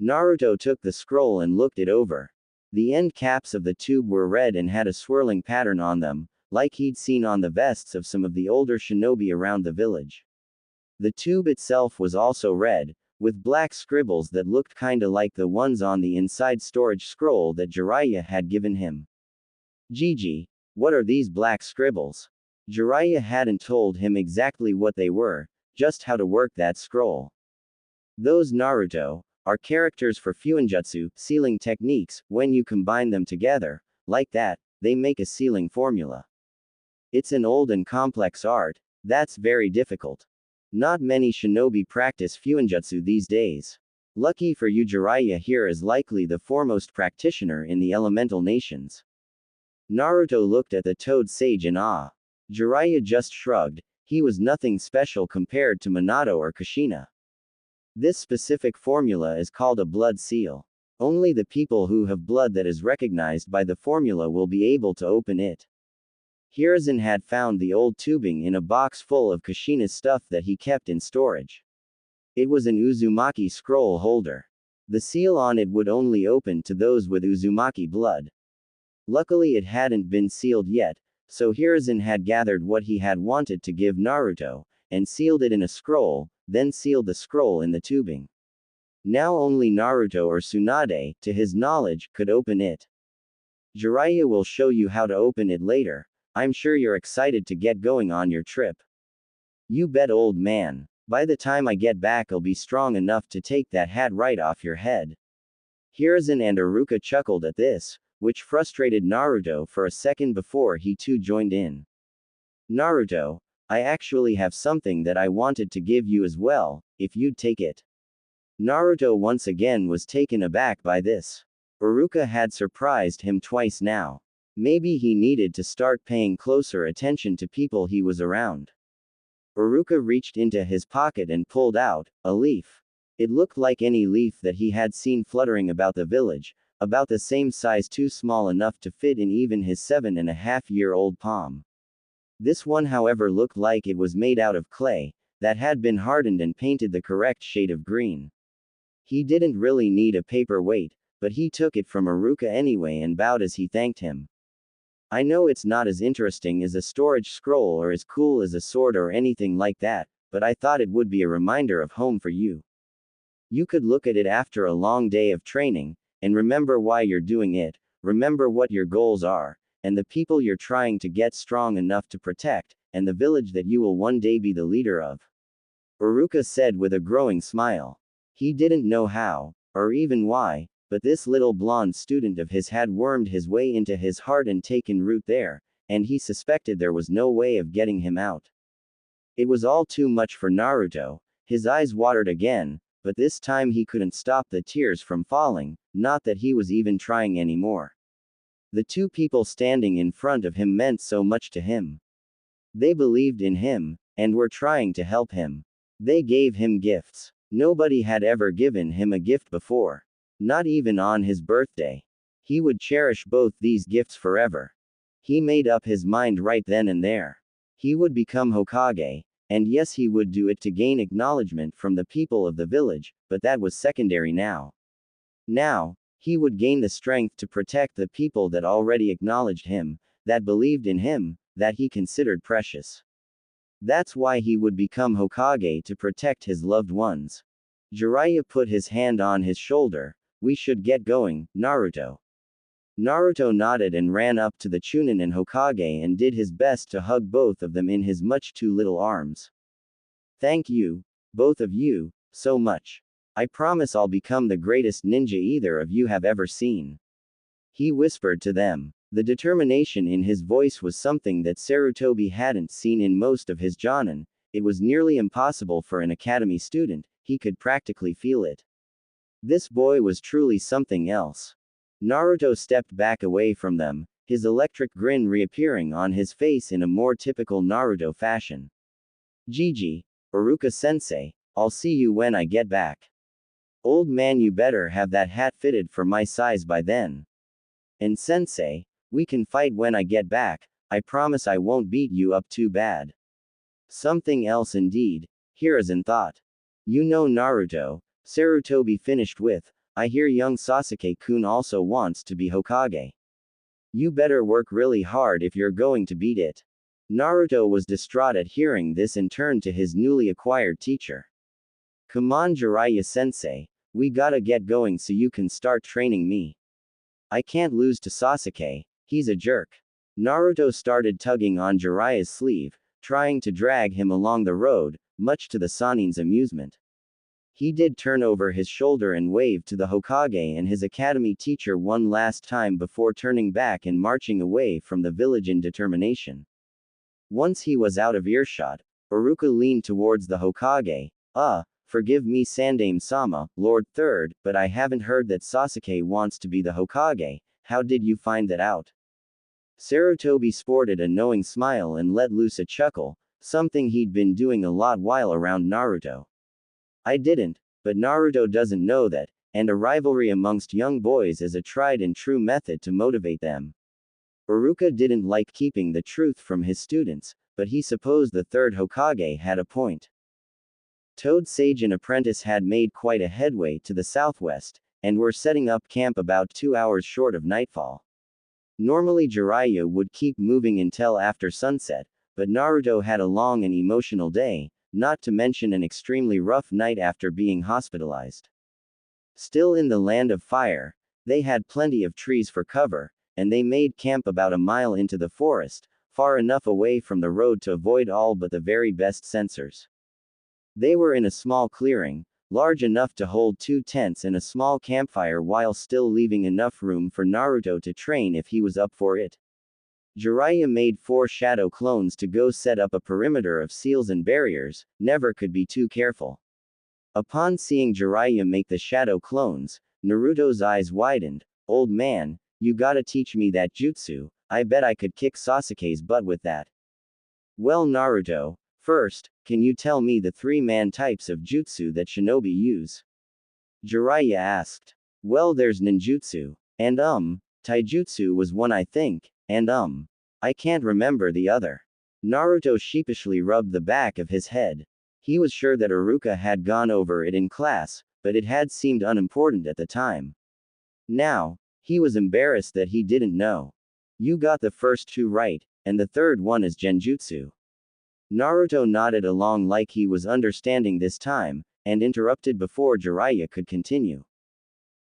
[SPEAKER 1] Naruto took the scroll and looked it over. The end caps of the tube were red and had a swirling pattern on them, like he'd seen on the vests of some of the older shinobi around the village. The tube itself was also red, with black scribbles that looked kinda like the ones on the inside storage scroll that Jiraiya had given him. Gigi, what are these black scribbles? Jiraiya hadn't told him exactly what they were, just how to work that scroll. Those, Naruto, are characters for fuinjutsu, sealing techniques. When you combine them together, like that, they make a sealing formula. It's an old and complex art, that's very difficult. Not many shinobi practice fuinjutsu these days. Lucky for you, Jiraiya here is likely the foremost practitioner in the elemental nations. Naruto looked at the toad sage in awe. Jiraiya just shrugged, he was nothing special compared to Minato or Kushina. This specific formula is called a blood seal. Only the people who have blood that is recognized by the formula will be able to open it. Hiruzen had found the old tubing in a box full of Kushina's stuff that he kept in storage. It was an Uzumaki scroll holder. The seal on it would only open to those with Uzumaki blood. Luckily it hadn't been sealed yet, so Hiruzen had gathered what he had wanted to give Naruto, and sealed it in a scroll, then sealed the scroll in the tubing. Now only Naruto or Tsunade, to his knowledge, could open it. Jiraiya will show you how to open it later. I'm sure you're excited to get going on your trip. You bet, old man. By the time I get back, I'll be strong enough to take that hat right off your head. Hiruzen and Iruka chuckled at this, which frustrated Naruto for a second before he too joined in. Naruto, I actually have something that I wanted to give you as well, if you'd take it. Naruto once again was taken aback by this. Iruka had surprised him twice now. Maybe he needed to start paying closer attention to people he was around. Iruka reached into his pocket and pulled out a leaf. It looked like any leaf that he had seen fluttering about the village, about the same size, too small enough to fit in even his 7.5-year-old palm. This one, however, looked like it was made out of clay, that had been hardened and painted the correct shade of green. He didn't really need a paperweight, but he took it from Iruka anyway and bowed as he thanked him. I know it's not as interesting as a storage scroll or as cool as a sword or anything like that, but I thought it would be a reminder of home for you. You could look at it after a long day of training, and remember why you're doing it, remember what your goals are, and the people you're trying to get strong enough to protect, and the village that you will one day be the leader of. Iruka said with a growing smile. He didn't know how, or even why, but this little blonde student of his had wormed his way into his heart and taken root there, and he suspected there was no way of getting him out. It was all too much for Naruto. His eyes watered again, but this time he couldn't stop the tears from falling, not that he was even trying anymore. The two people standing in front of him meant so much to him. They believed in him, and were trying to help him. They gave him gifts. Nobody had ever given him a gift before. Not even on his birthday. He would cherish both these gifts forever. He made up his mind right then and there. He would become Hokage, and yes, he would do it to gain acknowledgement from the people of the village, but that was secondary now. Now, he would gain the strength to protect the people that already acknowledged him, that believed in him, that he considered precious. That's why he would become Hokage, to protect his loved ones. Jiraiya put his hand on his shoulder. We should get going, Naruto. Naruto nodded and ran up to the Chunin and Hokage and did his best to hug both of them in his much too little arms. Thank you, both of you, so much. I promise I'll become the greatest ninja either of you have ever seen. He whispered to them. The determination in his voice was something that Sarutobi hadn't seen in most of his jonin. It was nearly impossible for an academy student, he could practically feel it. This boy was truly something else. Naruto stepped back away from them, his electric grin reappearing on his face in a more typical Naruto fashion. Gigi, Iruka-sensei, I'll see you when I get back. Old man, you better have that hat fitted for my size by then. And sensei, we can fight when I get back, I promise I won't beat you up too bad. Something else indeed, Hiruzen thought. You know Naruto, Sarutobi finished with, I hear young Sasuke-kun also wants to be Hokage. You better work really hard if you're going to beat it. Naruto was distraught at hearing this and turned to his newly acquired teacher. Come on, Jiraiya-sensei, we gotta get going so you can start training me. I can't lose to Sasuke, he's a jerk. Naruto started tugging on Jiraiya's sleeve, trying to drag him along the road, much to the Sanin's amusement. He did turn over his shoulder and wave to the Hokage and his academy teacher one last time before turning back and marching away from the village in determination. Once he was out of earshot, Iruka leaned towards the Hokage. Forgive me Sandaime-sama, Lord Third, but I haven't heard that Sasuke wants to be the Hokage. How did you find that out? Sarutobi sported a knowing smile and let loose a chuckle, something he'd been doing a lot while around Naruto. I didn't, but Naruto doesn't know that, and a rivalry amongst young boys is a tried and true method to motivate them. Iruka didn't like keeping the truth from his students, but he supposed the third Hokage had a point. Toad Sage and Apprentice had made quite a headway to the southwest, and were setting up camp about 2 hours short of nightfall. Normally Jiraiya would keep moving until after sunset, but Naruto had a long and emotional day, not to mention an extremely rough night after being hospitalized. Still in the land of fire, they had plenty of trees for cover, and they made camp about a mile into the forest, far enough away from the road to avoid all but the very best sensors. They were in a small clearing, large enough to hold 2 tents and a small campfire while still leaving enough room for Naruto to train if he was up for it. Jiraiya made 4 shadow clones to go set up a perimeter of seals and barriers, never could be too careful. Upon seeing Jiraiya make the shadow clones, Naruto's eyes widened. Old man, you gotta teach me that jutsu, I bet I could kick Sasuke's butt with that. Well Naruto, first, can you tell me the 3-man types of jutsu that shinobi use? Jiraiya asked. Well there's ninjutsu, and taijutsu was one I think, and I can't remember the other. Naruto sheepishly rubbed the back of his head. He was sure that Iruka had gone over it in class, but it had seemed unimportant at the time. Now, he was embarrassed that he didn't know. You got the first 2 right, and the third one is genjutsu. Naruto nodded along like he was understanding this time, and interrupted before Jiraiya could continue.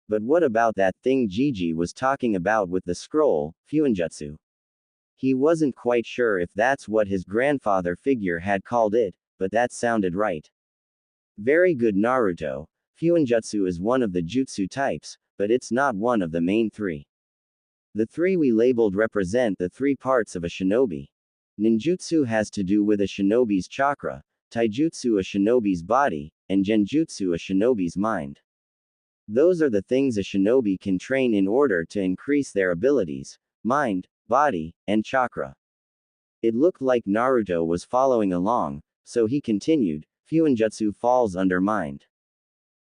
[SPEAKER 1] But what about that thing Gigi was talking about with the scroll, fuinjutsu? He wasn't quite sure if that's what his grandfather figure had called it, but that sounded right. Very good Naruto, fuinjutsu is one of the jutsu types, but it's not one of the main 3. The 3 we labeled represent the 3 parts of a shinobi. Ninjutsu has to do with a shinobi's chakra, taijutsu a shinobi's body, and genjutsu a shinobi's mind. Those are the things a shinobi can train in order to increase their abilities, mind, body, and chakra. It looked like Naruto was following along, so he continued, fuinjutsu falls under mind.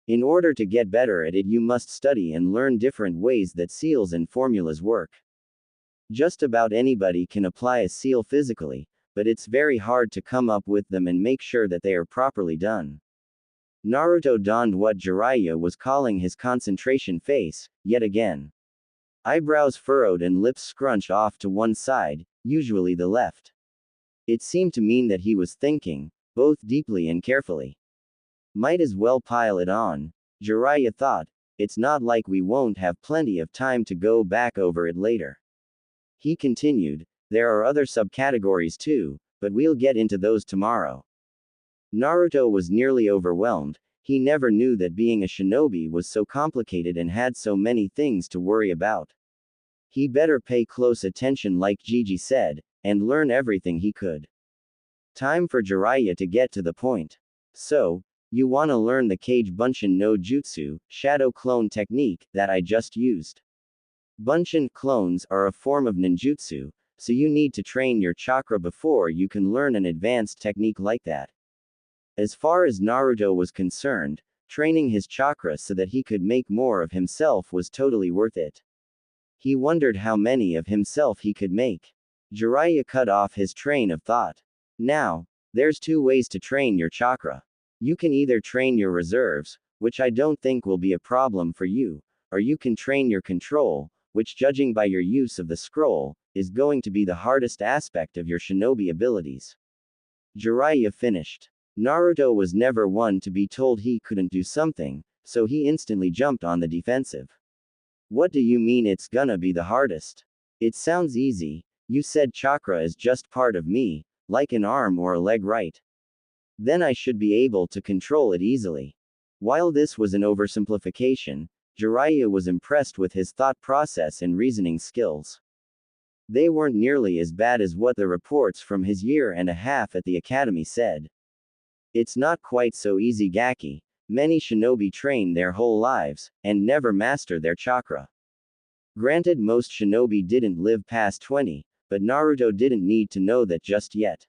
[SPEAKER 1] In order to get better at it you must study and learn different ways that seals and formulas work. Just about anybody can apply a seal physically, but it's very hard to come up with them and make sure that they are properly done. Naruto donned what Jiraiya was calling his concentration face, yet again. Eyebrows furrowed and lips scrunched off to one side, usually the left. It seemed to mean that he was thinking, both deeply and carefully. Might as well pile it on, Jiraiya thought, it's not like we won't have plenty of time to go back over it later. He continued, there are other subcategories too, but we'll get into those tomorrow. Naruto was nearly overwhelmed, he never knew that being a shinobi was so complicated and had so many things to worry about. He better pay close attention like Gigi said, and learn everything he could. Time for Jiraiya to get to the point. So, you wanna learn the Kage Bunshin no Jutsu, shadow clone technique, that I just used. Bunshin clones are a form of ninjutsu, so you need to train your chakra before you can learn an advanced technique like that. As far as Naruto was concerned, training his chakra so that he could make more of himself was totally worth it. He wondered how many of himself he could make. Jiraiya cut off his train of thought. Now, there's 2 ways to train your chakra. You can either train your reserves, which I don't think will be a problem for you, or you can train your control, which judging by your use of the scroll, is going to be the hardest aspect of your shinobi abilities. Jiraiya finished. Naruto was never one to be told he couldn't do something, so he instantly jumped on the defensive. What do you mean it's gonna be the hardest? It sounds easy, you said chakra is just part of me, like an arm or a leg, right? Then I should be able to control it easily. While this was an oversimplification, Jiraiya was impressed with his thought process and reasoning skills. They weren't nearly as bad as what the reports from his 1.5 years at the academy said. It's not quite so easy, Gaki. Many shinobi train their whole lives, and never master their chakra. Granted, most shinobi didn't live past 20, but Naruto didn't need to know that just yet.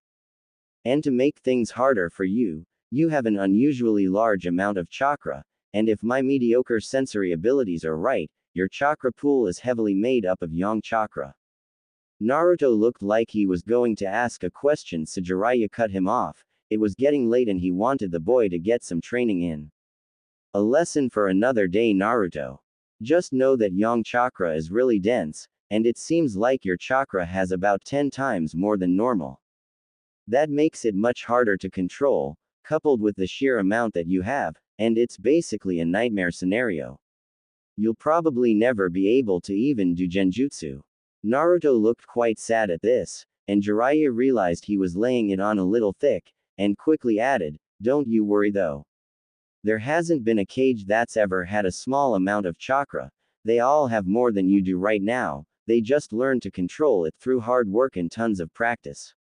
[SPEAKER 1] And to make things harder for you, you have an unusually large amount of chakra, and if my mediocre sensory abilities are right, your chakra pool is heavily made up of yang chakra. Naruto looked like he was going to ask a question, so Jiraiya cut him off. It was getting late and he wanted the boy to get some training in. A lesson for another day, Naruto. Just know that yang chakra is really dense, and it seems like your chakra has about 10 times more than normal. That makes it much harder to control, coupled with the sheer amount that you have, and it's basically a nightmare scenario. You'll probably never be able to even do genjutsu. Naruto looked quite sad at this. and Jiraiya realized he was laying it on a little thick, and quickly added, "Don't you worry though. There hasn't been a cage that's ever had a small amount of chakra. They all have more than you do right now, they just learn to control it through hard work and tons of practice."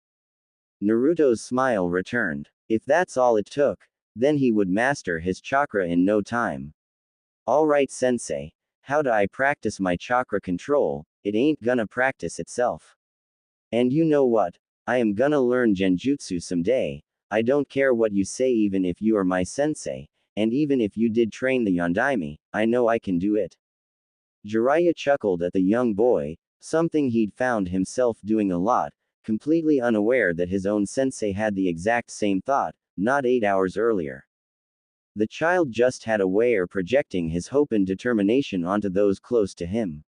[SPEAKER 1] Naruto's smile returned. If that's all it took, then he would master his chakra in no time. "Alright sensei, how do I practice my chakra control? It ain't gonna practice itself. And you know what? I am gonna learn genjutsu someday. I don't care what you say, even if you are my sensei, and even if you did train the Yondaime, I know I can do it." Jiraiya chuckled at the young boy, something he'd found himself doing a lot, completely unaware that his own sensei had the exact same thought, not 8 hours earlier. The child just had a way of projecting his hope and determination onto those close to him.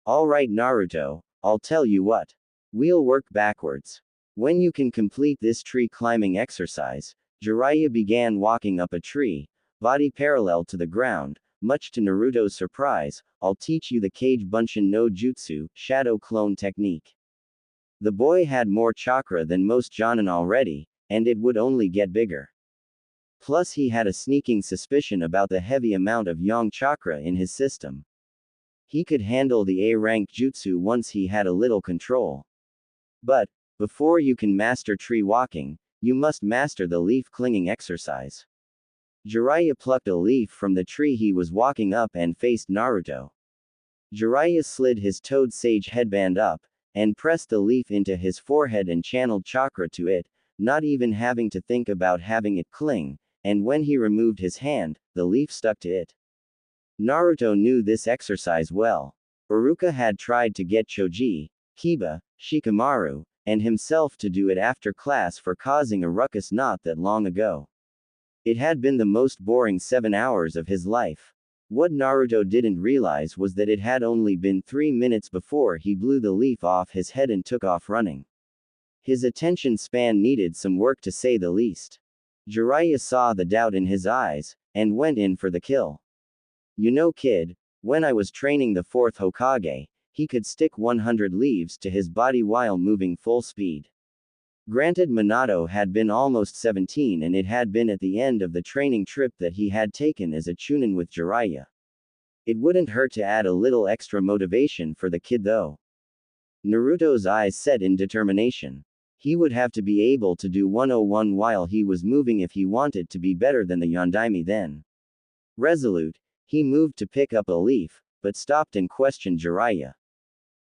[SPEAKER 1] "Alright Naruto, I'll tell you what. We'll work backwards. When you can complete this tree climbing exercise." Jiraiya began walking up a tree, body parallel to the ground. Much to Naruto's surprise, "I'll teach you the Kage Bunshin no Jutsu, shadow clone technique." The boy had more chakra than most Jonin already, and it would only get bigger. Plus he had a sneaking suspicion about the heavy amount of yang chakra in his system. He could handle the A-rank jutsu once he had a little control. But, before you can master tree walking, you must master the leaf clinging exercise. Jiraiya plucked a leaf from the tree he was walking up and faced Naruto. Jiraiya slid his toad sage headband up, and pressed the leaf into his forehead and channeled chakra to it, not even having to think about having it cling, and when he removed his hand, the leaf stuck to it. Naruto knew this exercise well. Iruka had tried to get Choji, Kiba, Shikamaru, and himself to do it after class for causing a ruckus not that long ago. It had been the most boring 7 hours of his life. What Naruto didn't realize was that it had only been 3 minutes before he blew the leaf off his head and took off running. His attention span needed some work to say the least. Jiraiya saw the doubt in his eyes, and went in for the kill. "You know kid, when I was training the 4th Hokage, he could stick 100 leaves to his body while moving full speed." Granted Minato had been almost 17 and it had been at the end of the training trip that he had taken as a chunin with Jiraiya. It wouldn't hurt to add a little extra motivation for the kid though. Naruto's eyes set in determination. He would have to be able to do 101 while he was moving if he wanted to be better than the Yondaime then. Resolute, he moved to pick up a leaf, but stopped and questioned Jiraiya.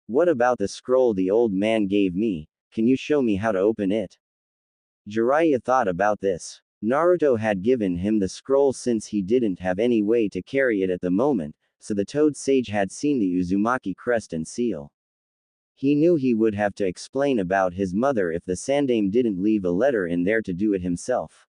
[SPEAKER 1] "What about the scroll the old man gave me? Can you show me how to open it?" Jiraiya thought about this. Naruto had given him the scroll since he didn't have any way to carry it at the moment, so the Toad Sage had seen the Uzumaki crest and seal. He knew he would have to explain about his mother if the Sandaime didn't leave a letter in there to do it himself.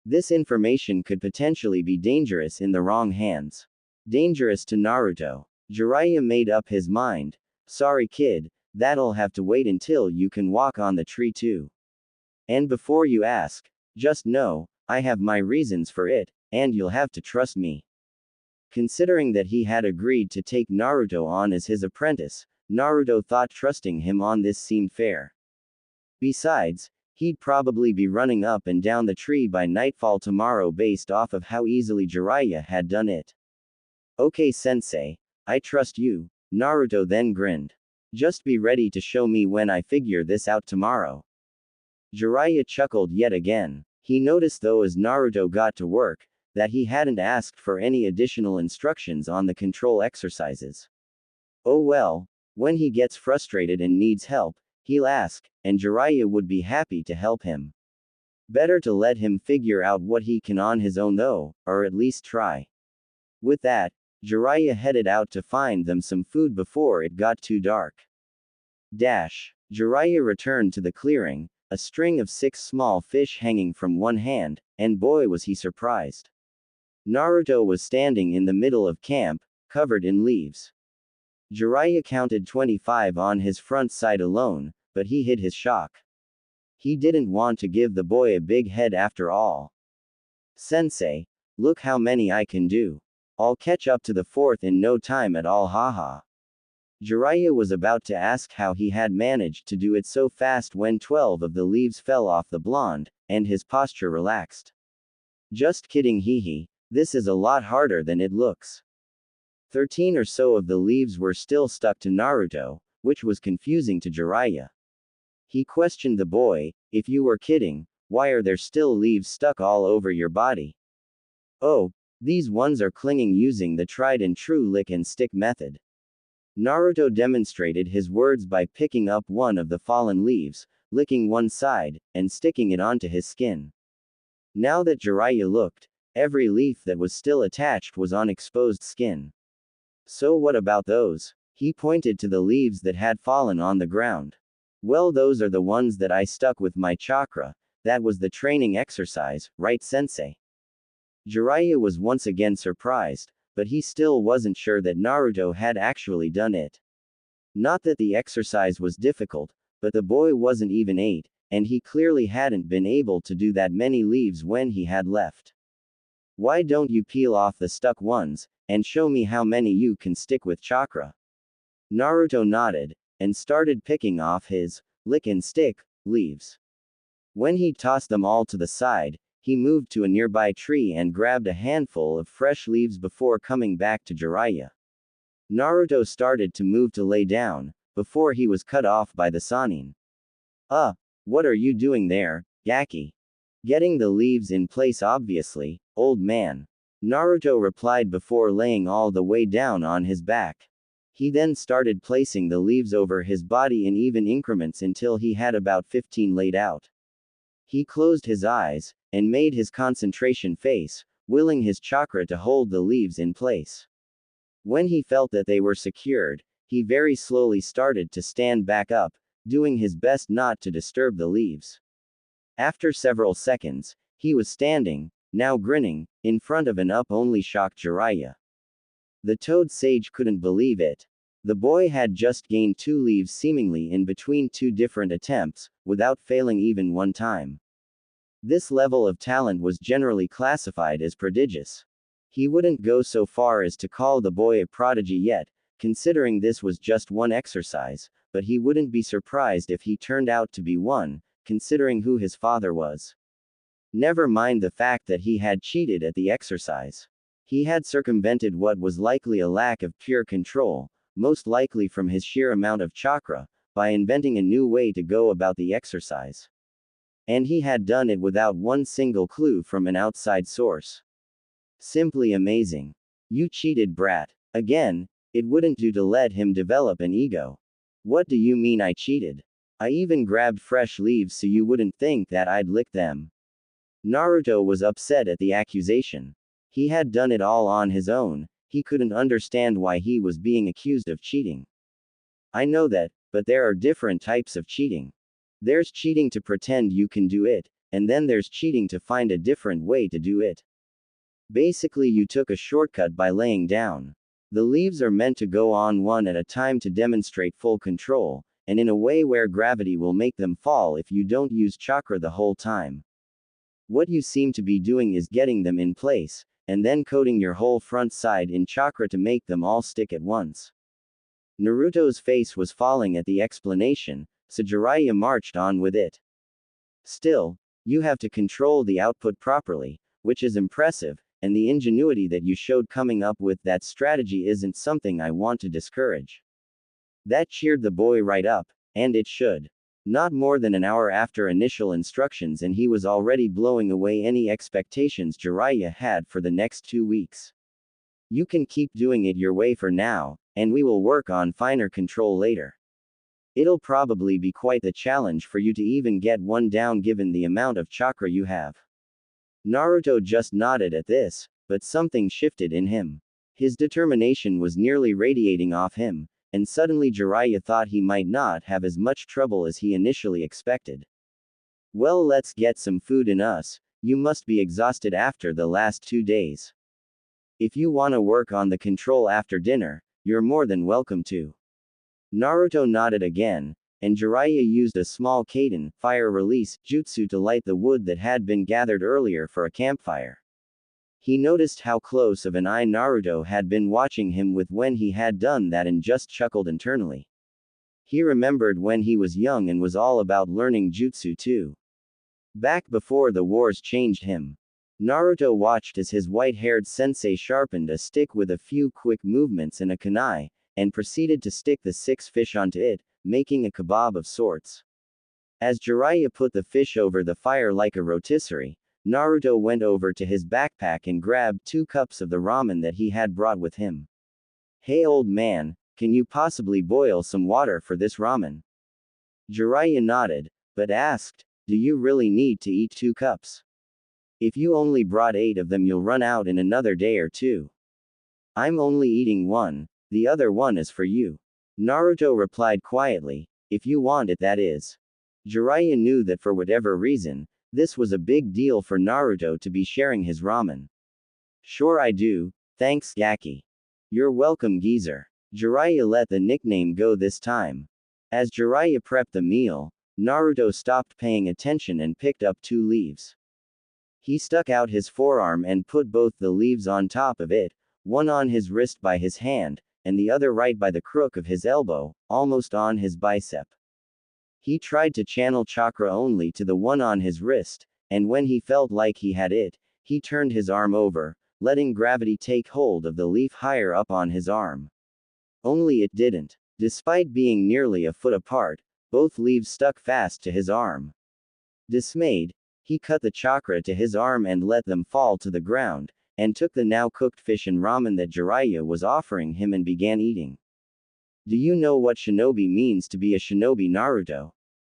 [SPEAKER 1] This information could potentially be dangerous in the wrong hands. Dangerous to Naruto. Jiraiya made up his mind. "Sorry kid, that'll have to wait until you can walk on the tree too. And before you ask, just know, I have my reasons for it, and you'll have to trust me." Considering that he had agreed to take Naruto on as his apprentice, Naruto thought trusting him on this seemed fair. Besides, he'd probably be running up and down the tree by nightfall tomorrow based off of how easily Jiraiya had done it. "Okay sensei, I trust you," Naruto then grinned. "Just be ready to show me when I figure this out tomorrow." Jiraiya chuckled yet again. He noticed though as Naruto got to work, that he hadn't asked for any additional instructions on the control exercises. Oh well, when he gets frustrated and needs help, he'll ask, and Jiraiya would be happy to help him. Better to let him figure out what he can on his own though, or at least try. With that, Jiraiya headed out to find them some food before it got too dark. Jiraiya returned to the clearing, a string of 6 small fish hanging from one hand, and boy was he surprised. Naruto was standing in the middle of camp, covered in leaves. Jiraiya counted 25 on his front side alone, but he hid his shock. He didn't want to give the boy a big head after all. "Sensei, look how many I can do. I'll catch up to the 4th in no time at all haha." Jiraiya was about to ask how he had managed to do it so fast when 12 of the leaves fell off the blonde, and his posture relaxed. Just kidding, hehe. This is a lot harder than it looks. 13 or so of the leaves were still stuck to Naruto, which was confusing to Jiraiya. He questioned the boy, if you were kidding, why are there still leaves stuck all over your body? Oh, these ones are clinging using the tried and true lick and stick method. Naruto demonstrated his words by picking up one of the fallen leaves, licking one side, and sticking it onto his skin. Now that Jiraiya looked, every leaf that was still attached was on exposed skin. So what about those? He pointed to the leaves that had fallen on the ground. Well, those are the ones that I stuck with my chakra. That was the training exercise, right, sensei? Jiraiya was once again surprised, but he still wasn't sure that Naruto had actually done it. Not that the exercise was difficult, but the boy wasn't even 8, and he clearly hadn't been able to do that many leaves when he had left. Why don't you peel off the stuck ones, and show me how many you can stick with chakra? Naruto nodded, and started picking off his lick and stick leaves. When he tossed them all to the side, he moved to a nearby tree and grabbed a handful of fresh leaves before coming back to Jiraiya. Naruto started to move to lay down, before he was cut off by the Sannin. What are you doing there, Gaki? Getting the leaves in place obviously, old man. Naruto replied before laying all the way down on his back. He then started placing the leaves over his body in even increments until he had about 15 laid out. He closed his eyes, and made his concentration face, willing his chakra to hold the leaves in place. When he felt that they were secured, he very slowly started to stand back up, doing his best not to disturb the leaves. After several seconds, he was standing, now grinning, in front of an only shocked Jiraiya. The Toad Sage couldn't believe it. The boy had just gained 2 leaves seemingly in between 2 different attempts, without failing even one time. This level of talent was generally classified as prodigious. He wouldn't go so far as to call the boy a prodigy yet, considering this was just one exercise, but he wouldn't be surprised if he turned out to be one, considering who his father was. Never mind the fact that he had cheated at the exercise. He had circumvented what was likely a lack of pure control, most likely from his sheer amount of chakra, by inventing a new way to go about the exercise. And he had done it without one single clue from an outside source. Simply amazing. You cheated, brat. Again, it wouldn't do to let him develop an ego. What do you mean I cheated? I even grabbed fresh leaves so you wouldn't think that I'd lick them. Naruto was upset at the accusation. He had done it all on his own. He couldn't understand why he was being accused of cheating. I know that, but there are different types of cheating. There's cheating to pretend you can do it, and then there's cheating to find a different way to do it. Basically, you took a shortcut by laying down. The leaves are meant to go on one at a time to demonstrate full control, and in a way where gravity will make them fall if you don't use chakra the whole time. What you seem to be doing is getting them in place, and then coating your whole front side in chakra to make them all stick at once. Naruto's face was falling at the explanation, so Jiraiya marched on with it. Still, you have to control the output properly, which is impressive, and the ingenuity that you showed coming up with that strategy isn't something I want to discourage. That cheered the boy right up, and it should. Not more than an hour after initial instructions and he was already blowing away any expectations Jiraiya had for the next 2 weeks. You can keep doing it your way for now, and we will work on finer control later. It'll probably be quite the challenge for you to even get one down given the amount of chakra you have. Naruto just nodded at this, but something shifted in him. His determination was nearly radiating off him, and suddenly Jiraiya thought he might not have as much trouble as he initially expected. Well, let's get some food in us, you must be exhausted after the last 2 days. If you wanna work on the control after dinner, you're more than welcome to. Naruto nodded again, and Jiraiya used a small Kaden, fire release, jutsu to light the wood that had been gathered earlier for a campfire. He noticed how close of an eye Naruto had been watching him with when he had done that and just chuckled internally. He remembered when he was young and was all about learning jutsu too. Back before the wars changed him. Naruto watched as his white-haired sensei sharpened a stick with a few quick movements and a kunai, and proceeded to stick the 6 fish onto it, making a kebab of sorts. As Jiraiya put the fish over the fire like a rotisserie, Naruto went over to his backpack and grabbed 2 cups of the ramen that he had brought with him. Hey old man, can you possibly boil some water for this ramen? Jiraiya nodded, but asked, do you really need to eat 2 cups? If you only brought 8 of them you'll run out in another day or 2. I'm only eating 1, the other one is for you. Naruto replied quietly, if you want it that is. Jiraiya knew that for whatever reason, this was a big deal for Naruto to be sharing his ramen. Sure I do, thanks Gaki. You're welcome geezer. Jiraiya let the nickname go this time. As Jiraiya prepped the meal, Naruto stopped paying attention and picked up 2 leaves. He stuck out his forearm and put both the leaves on top of it, one on his wrist by his hand, and the other right by the crook of his elbow, almost on his bicep. He tried to channel chakra only to the one on his wrist, and when he felt like he had it, he turned his arm over, letting gravity take hold of the leaf higher up on his arm. Only it didn't. Despite being nearly a foot apart, both leaves stuck fast to his arm. Dismayed, he cut the chakra to his arm and let them fall to the ground, and took the now cooked fish and ramen that Jiraiya was offering him and began eating. Do you know what shinobi means to be a shinobi, Naruto?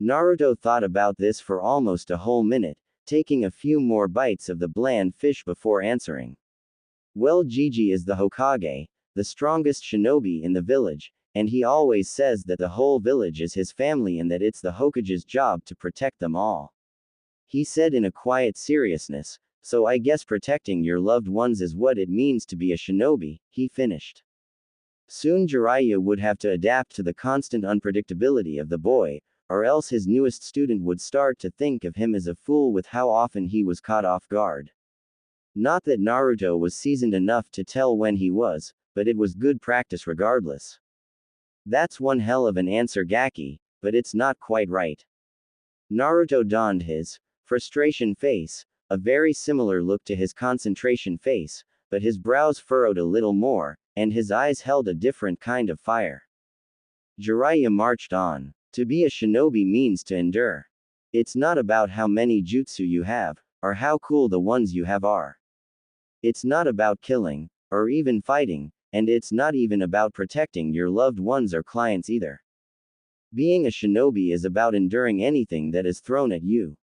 [SPEAKER 1] Naruto thought about this for almost a whole minute, taking a few more bites of the bland fish before answering. Well, Gigi is the Hokage, the strongest shinobi in the village, and he always says that the whole village is his family and that it's the Hokage's job to protect them all. He said in a quiet seriousness, so I guess protecting your loved ones is what it means to be a shinobi, he finished. Soon Jiraiya would have to adapt to the constant unpredictability of the boy, or else his newest student would start to think of him as a fool with how often he was caught off guard. Not that Naruto was seasoned enough to tell when he was, but it was good practice regardless. That's one hell of an answer Gaki, but it's not quite right. Naruto donned his frustration face, a very similar look to his concentration face, but his brows furrowed a little more, and his eyes held a different kind of fire. Jiraiya marched on. To be a shinobi means to endure. It's not about how many jutsu you have, or how cool the ones you have are. It's not about killing, or even fighting, and it's not even about protecting your loved ones or clients either. Being a shinobi is about enduring anything that is thrown at you.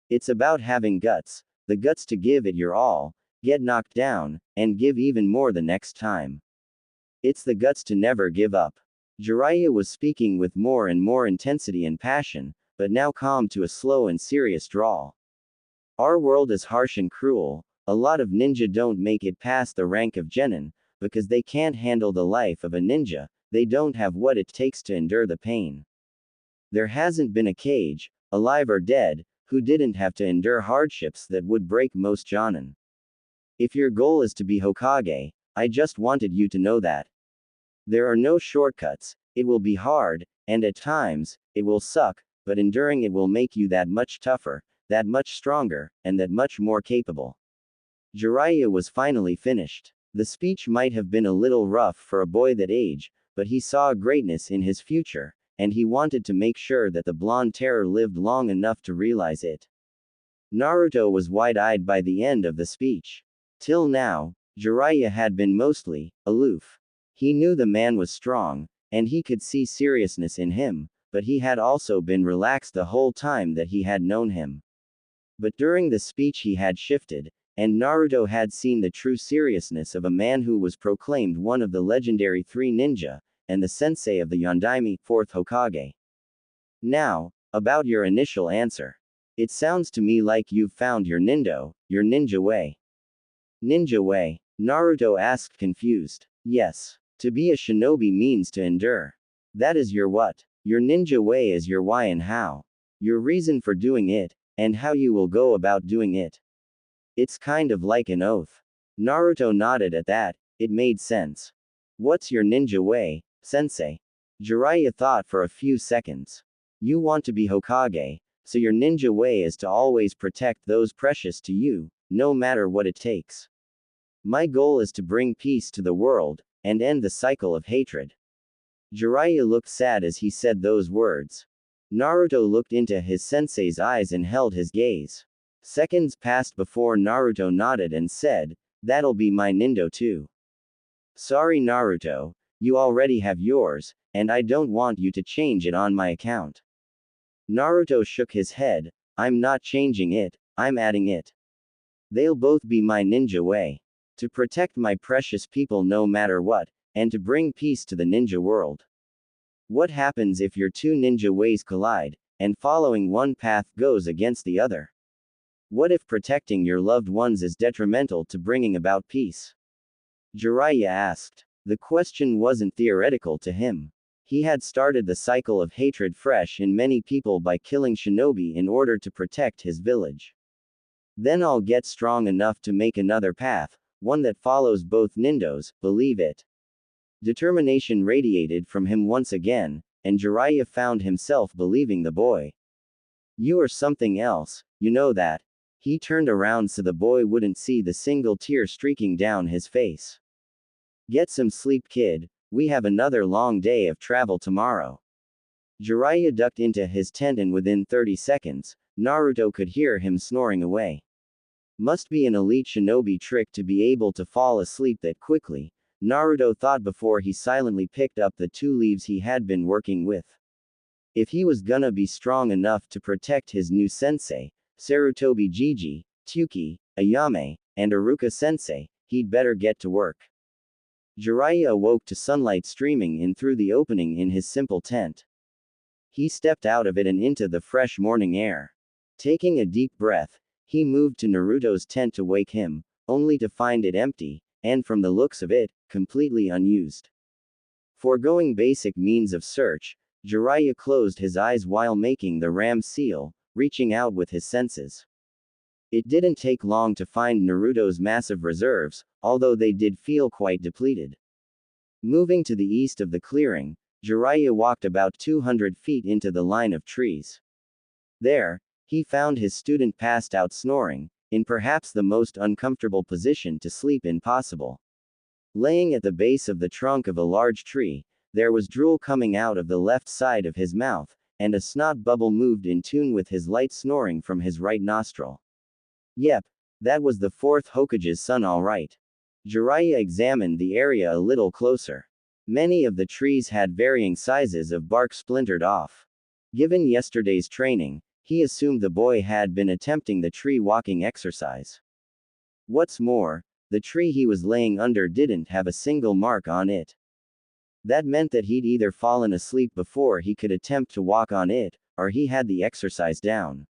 [SPEAKER 1] It's about having guts, the guts to give it your all, get knocked down, and give even more the next time. It's the guts to never give up. Jiraiya was speaking with more and more intensity and passion, but now calm to a slow and serious drawl. Our world is harsh and cruel. A lot of ninja don't make it past the rank of genin, because they can't handle the life of a ninja, they don't have what it takes to endure the pain. There hasn't been a kage, alive or dead, who didn't have to endure hardships that would break most jonin. If your goal is to be Hokage, I just wanted you to know that. There are no shortcuts, it will be hard, and at times, it will suck, but enduring it will make you that much tougher, that much stronger, and that much more capable. Jiraiya was finally finished. The speech might have been a little rough for a boy that age, but he saw greatness in his future, and he wanted to make sure that the blonde terror lived long enough to realize it. Naruto was wide-eyed by the end of the speech. Till now, Jiraiya had been mostly aloof. He knew the man was strong, and he could see seriousness in him, but he had also been relaxed the whole time that he had known him. But during the speech he had shifted, and Naruto had seen the true seriousness of a man who was proclaimed one of the legendary 3 ninja, and the sensei of the Yondaime, 4th Hokage. Now, about your initial answer. It sounds to me like you've found your ninja way. Ninja way? Naruto asked confused. Yes. To be a shinobi means to endure. That is your what. Your ninja way is your why and how. Your reason for doing it, and how you will go about doing it. It's kind of like an oath. Naruto nodded at that, it made sense. What's your ninja way, sensei? Jiraiya thought for a few seconds. You want to be Hokage, so your ninja way is to always protect those precious to you, no matter what it takes. My goal is to bring peace to the world, and end the cycle of hatred. Jiraiya looked sad as he said those words. Naruto looked into his sensei's eyes and held his gaze. Seconds passed before Naruto nodded and said, "That'll be my nindo too." "Sorry Naruto, you already have yours, and I don't want you to change it on my account." Naruto shook his head, "I'm not changing it, I'm adding it. They'll both be my ninja way. To protect my precious people no matter what, and to bring peace to the ninja world. What happens if your two ninja ways collide, and following one path goes against the other? What if protecting your loved ones is detrimental to bringing about peace?" Jiraiya asked. The question wasn't theoretical to him. He had started the cycle of hatred fresh in many people by killing shinobi in order to protect his village. Then I'll get strong enough to make another path, one that follows both nindos, believe it. Determination radiated from him once again, and Jiraiya found himself believing the boy. You are something else, you know that. He turned around so the boy wouldn't see the single tear streaking down his face. Get some sleep, kid, we have another long day of travel tomorrow. Jiraiya ducked into his tent and within 30 seconds, Naruto could hear him snoring away. Must be an elite shinobi trick to be able to fall asleep that quickly, Naruto thought before he silently picked up the 2 leaves he had been working with. If he was gonna be strong enough to protect his new sensei, Sarutobi Jiji, Tsuki, Ayame, and Iruka sensei, he'd better get to work. Jiraiya awoke to sunlight streaming in through the opening in his simple tent. He stepped out of it and into the fresh morning air. Taking a deep breath, he moved to Naruto's tent to wake him, only to find it empty, and from the looks of it, completely unused. Foregoing basic means of search, Jiraiya closed his eyes while making the ram seal, reaching out with his senses. It didn't take long to find Naruto's massive reserves, although they did feel quite depleted. Moving to the east of the clearing, Jiraiya walked about 200 feet into the line of trees. There, he found his student passed out snoring, in perhaps the most uncomfortable position to sleep in possible. Laying at the base of the trunk of a large tree, there was drool coming out of the left side of his mouth, and a snot bubble moved in tune with his light snoring from his right nostril. Yep, that was the 4th Hokage's son all right. Jiraiya examined the area a little closer. Many of the trees had varying sizes of bark splintered off. Given yesterday's training, he assumed the boy had been attempting the tree walking exercise. What's more, the tree he was laying under didn't have a single mark on it. That meant that he'd either fallen asleep before he could attempt to walk on it, or he had the exercise down.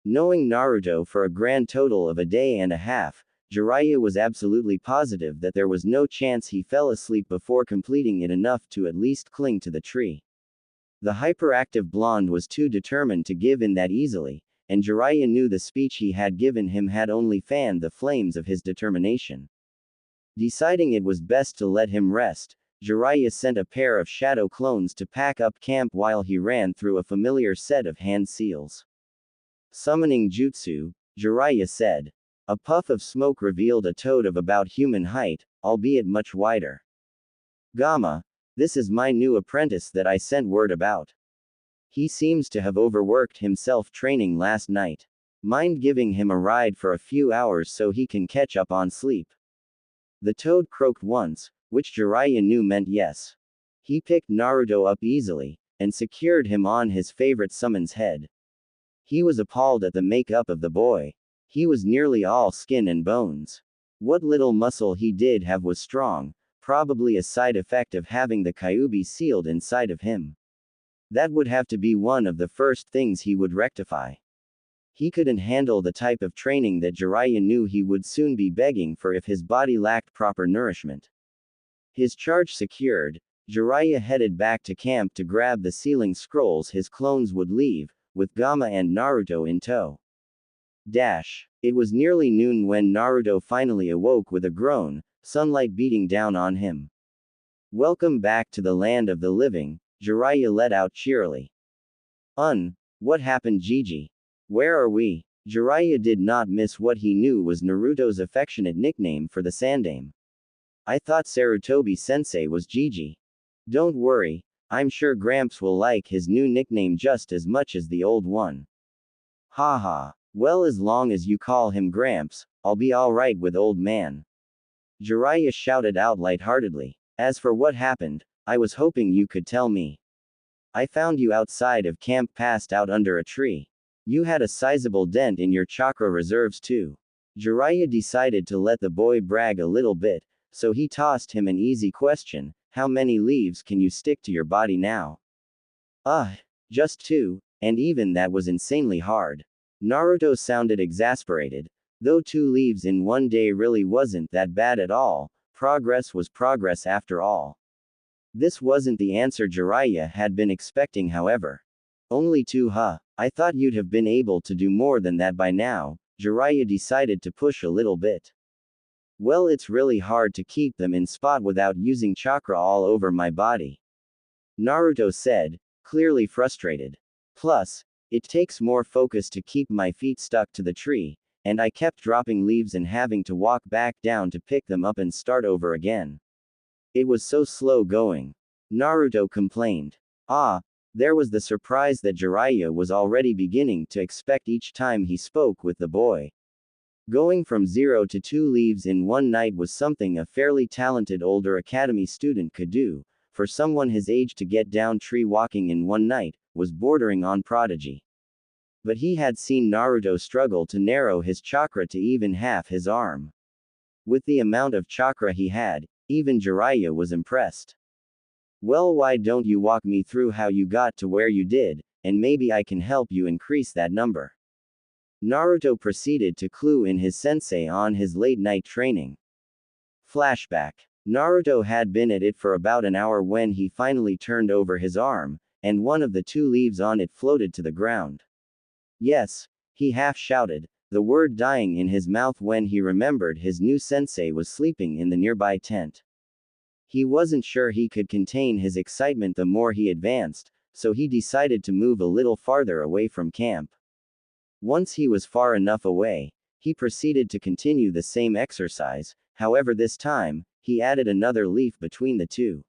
[SPEAKER 1] Knowing Naruto for a grand total of a day and a half, Jiraiya was absolutely positive that there was no chance he fell asleep before completing it enough to at least cling to the tree. The hyperactive blonde was too determined to give in that easily, and Jiraiya knew the speech he had given him had only fanned the flames of his determination. Deciding it was best to let him rest, Jiraiya sent a pair of shadow clones to pack up camp while he ran through a familiar set of hand seals. Summoning jutsu, Jiraiya said. A puff of smoke revealed a toad of about human height, albeit much wider. Gamma, this is my new apprentice that I sent word about. He seems to have overworked himself training last night. Mind giving him a ride for a few hours so he can catch up on sleep? The toad croaked once, which Jiraiya knew meant yes. He picked Naruto up easily, and secured him on his favorite summon's head. He was appalled at the makeup of the boy. He was nearly all skin and bones. What little muscle he did have was strong, probably a side effect of having the Kyuubi sealed inside of him. That would have to be one of the first things he would rectify. He couldn't handle the type of training that Jiraiya knew he would soon be begging for if his body lacked proper nourishment. His charge secured, Jiraiya headed back to camp to grab the sealing scrolls his clones would leave, with Gamma and Naruto in tow. It was nearly noon when Naruto finally awoke with a groan, sunlight beating down on him. Welcome back to the land of the living, Jiraiya let out cheerily. What happened, Gigi? Where are we? Jiraiya did not miss what he knew was Naruto's affectionate nickname for the Sandame. I thought Sarutobi-sensei was Gigi. Don't worry, I'm sure Gramps will like his new nickname just as much as the old one. Haha. Well, as long as you call him Gramps, I'll be alright with old man. Jiraiya shouted out lightheartedly. As for what happened, I was hoping you could tell me. I found you outside of camp passed out under a tree. You had a sizable dent in your chakra reserves too. Jiraiya decided to let the boy brag a little bit, so he tossed him an easy question: how many leaves can you stick to your body now? Just 2, and even that was insanely hard. Naruto sounded exasperated. Though 2 leaves in one day really wasn't that bad at all, progress was progress after all. This wasn't the answer Jiraiya had been expecting, however. Only 2, huh? I thought you'd have been able to do more than that by now. Jiraiya decided to push a little bit. Well, it's really hard to keep them in spot without using chakra all over my body. Naruto said, clearly frustrated. Plus, it takes more focus to keep my feet stuck to the tree, and I kept dropping leaves and having to walk back down to pick them up and start over again. It was so slow going. Naruto complained. There was the surprise that Jiraiya was already beginning to expect each time he spoke with the boy. Going from 0 to 2 leaves in one night was something a fairly talented older academy student could do. For someone his age to get down tree walking in one night was bordering on prodigy. But he had seen Naruto struggle to narrow his chakra to even half his arm. With the amount of chakra he had, even Jiraiya was impressed. Well, why don't you walk me through how you got to where you did, and maybe I can help you increase that number. Naruto proceeded to clue in his sensei on his late-night training. Flashback. Naruto had been at it for about an hour when he finally turned over his arm, and one of the 2 leaves on it floated to the ground. Yes, he half shouted, the word dying in his mouth when he remembered his new sensei was sleeping in the nearby tent. He wasn't sure he could contain his excitement the more he advanced, so he decided to move a little farther away from camp. Once he was far enough away, he proceeded to continue the same exercise, however this time, he added another leaf between the 2.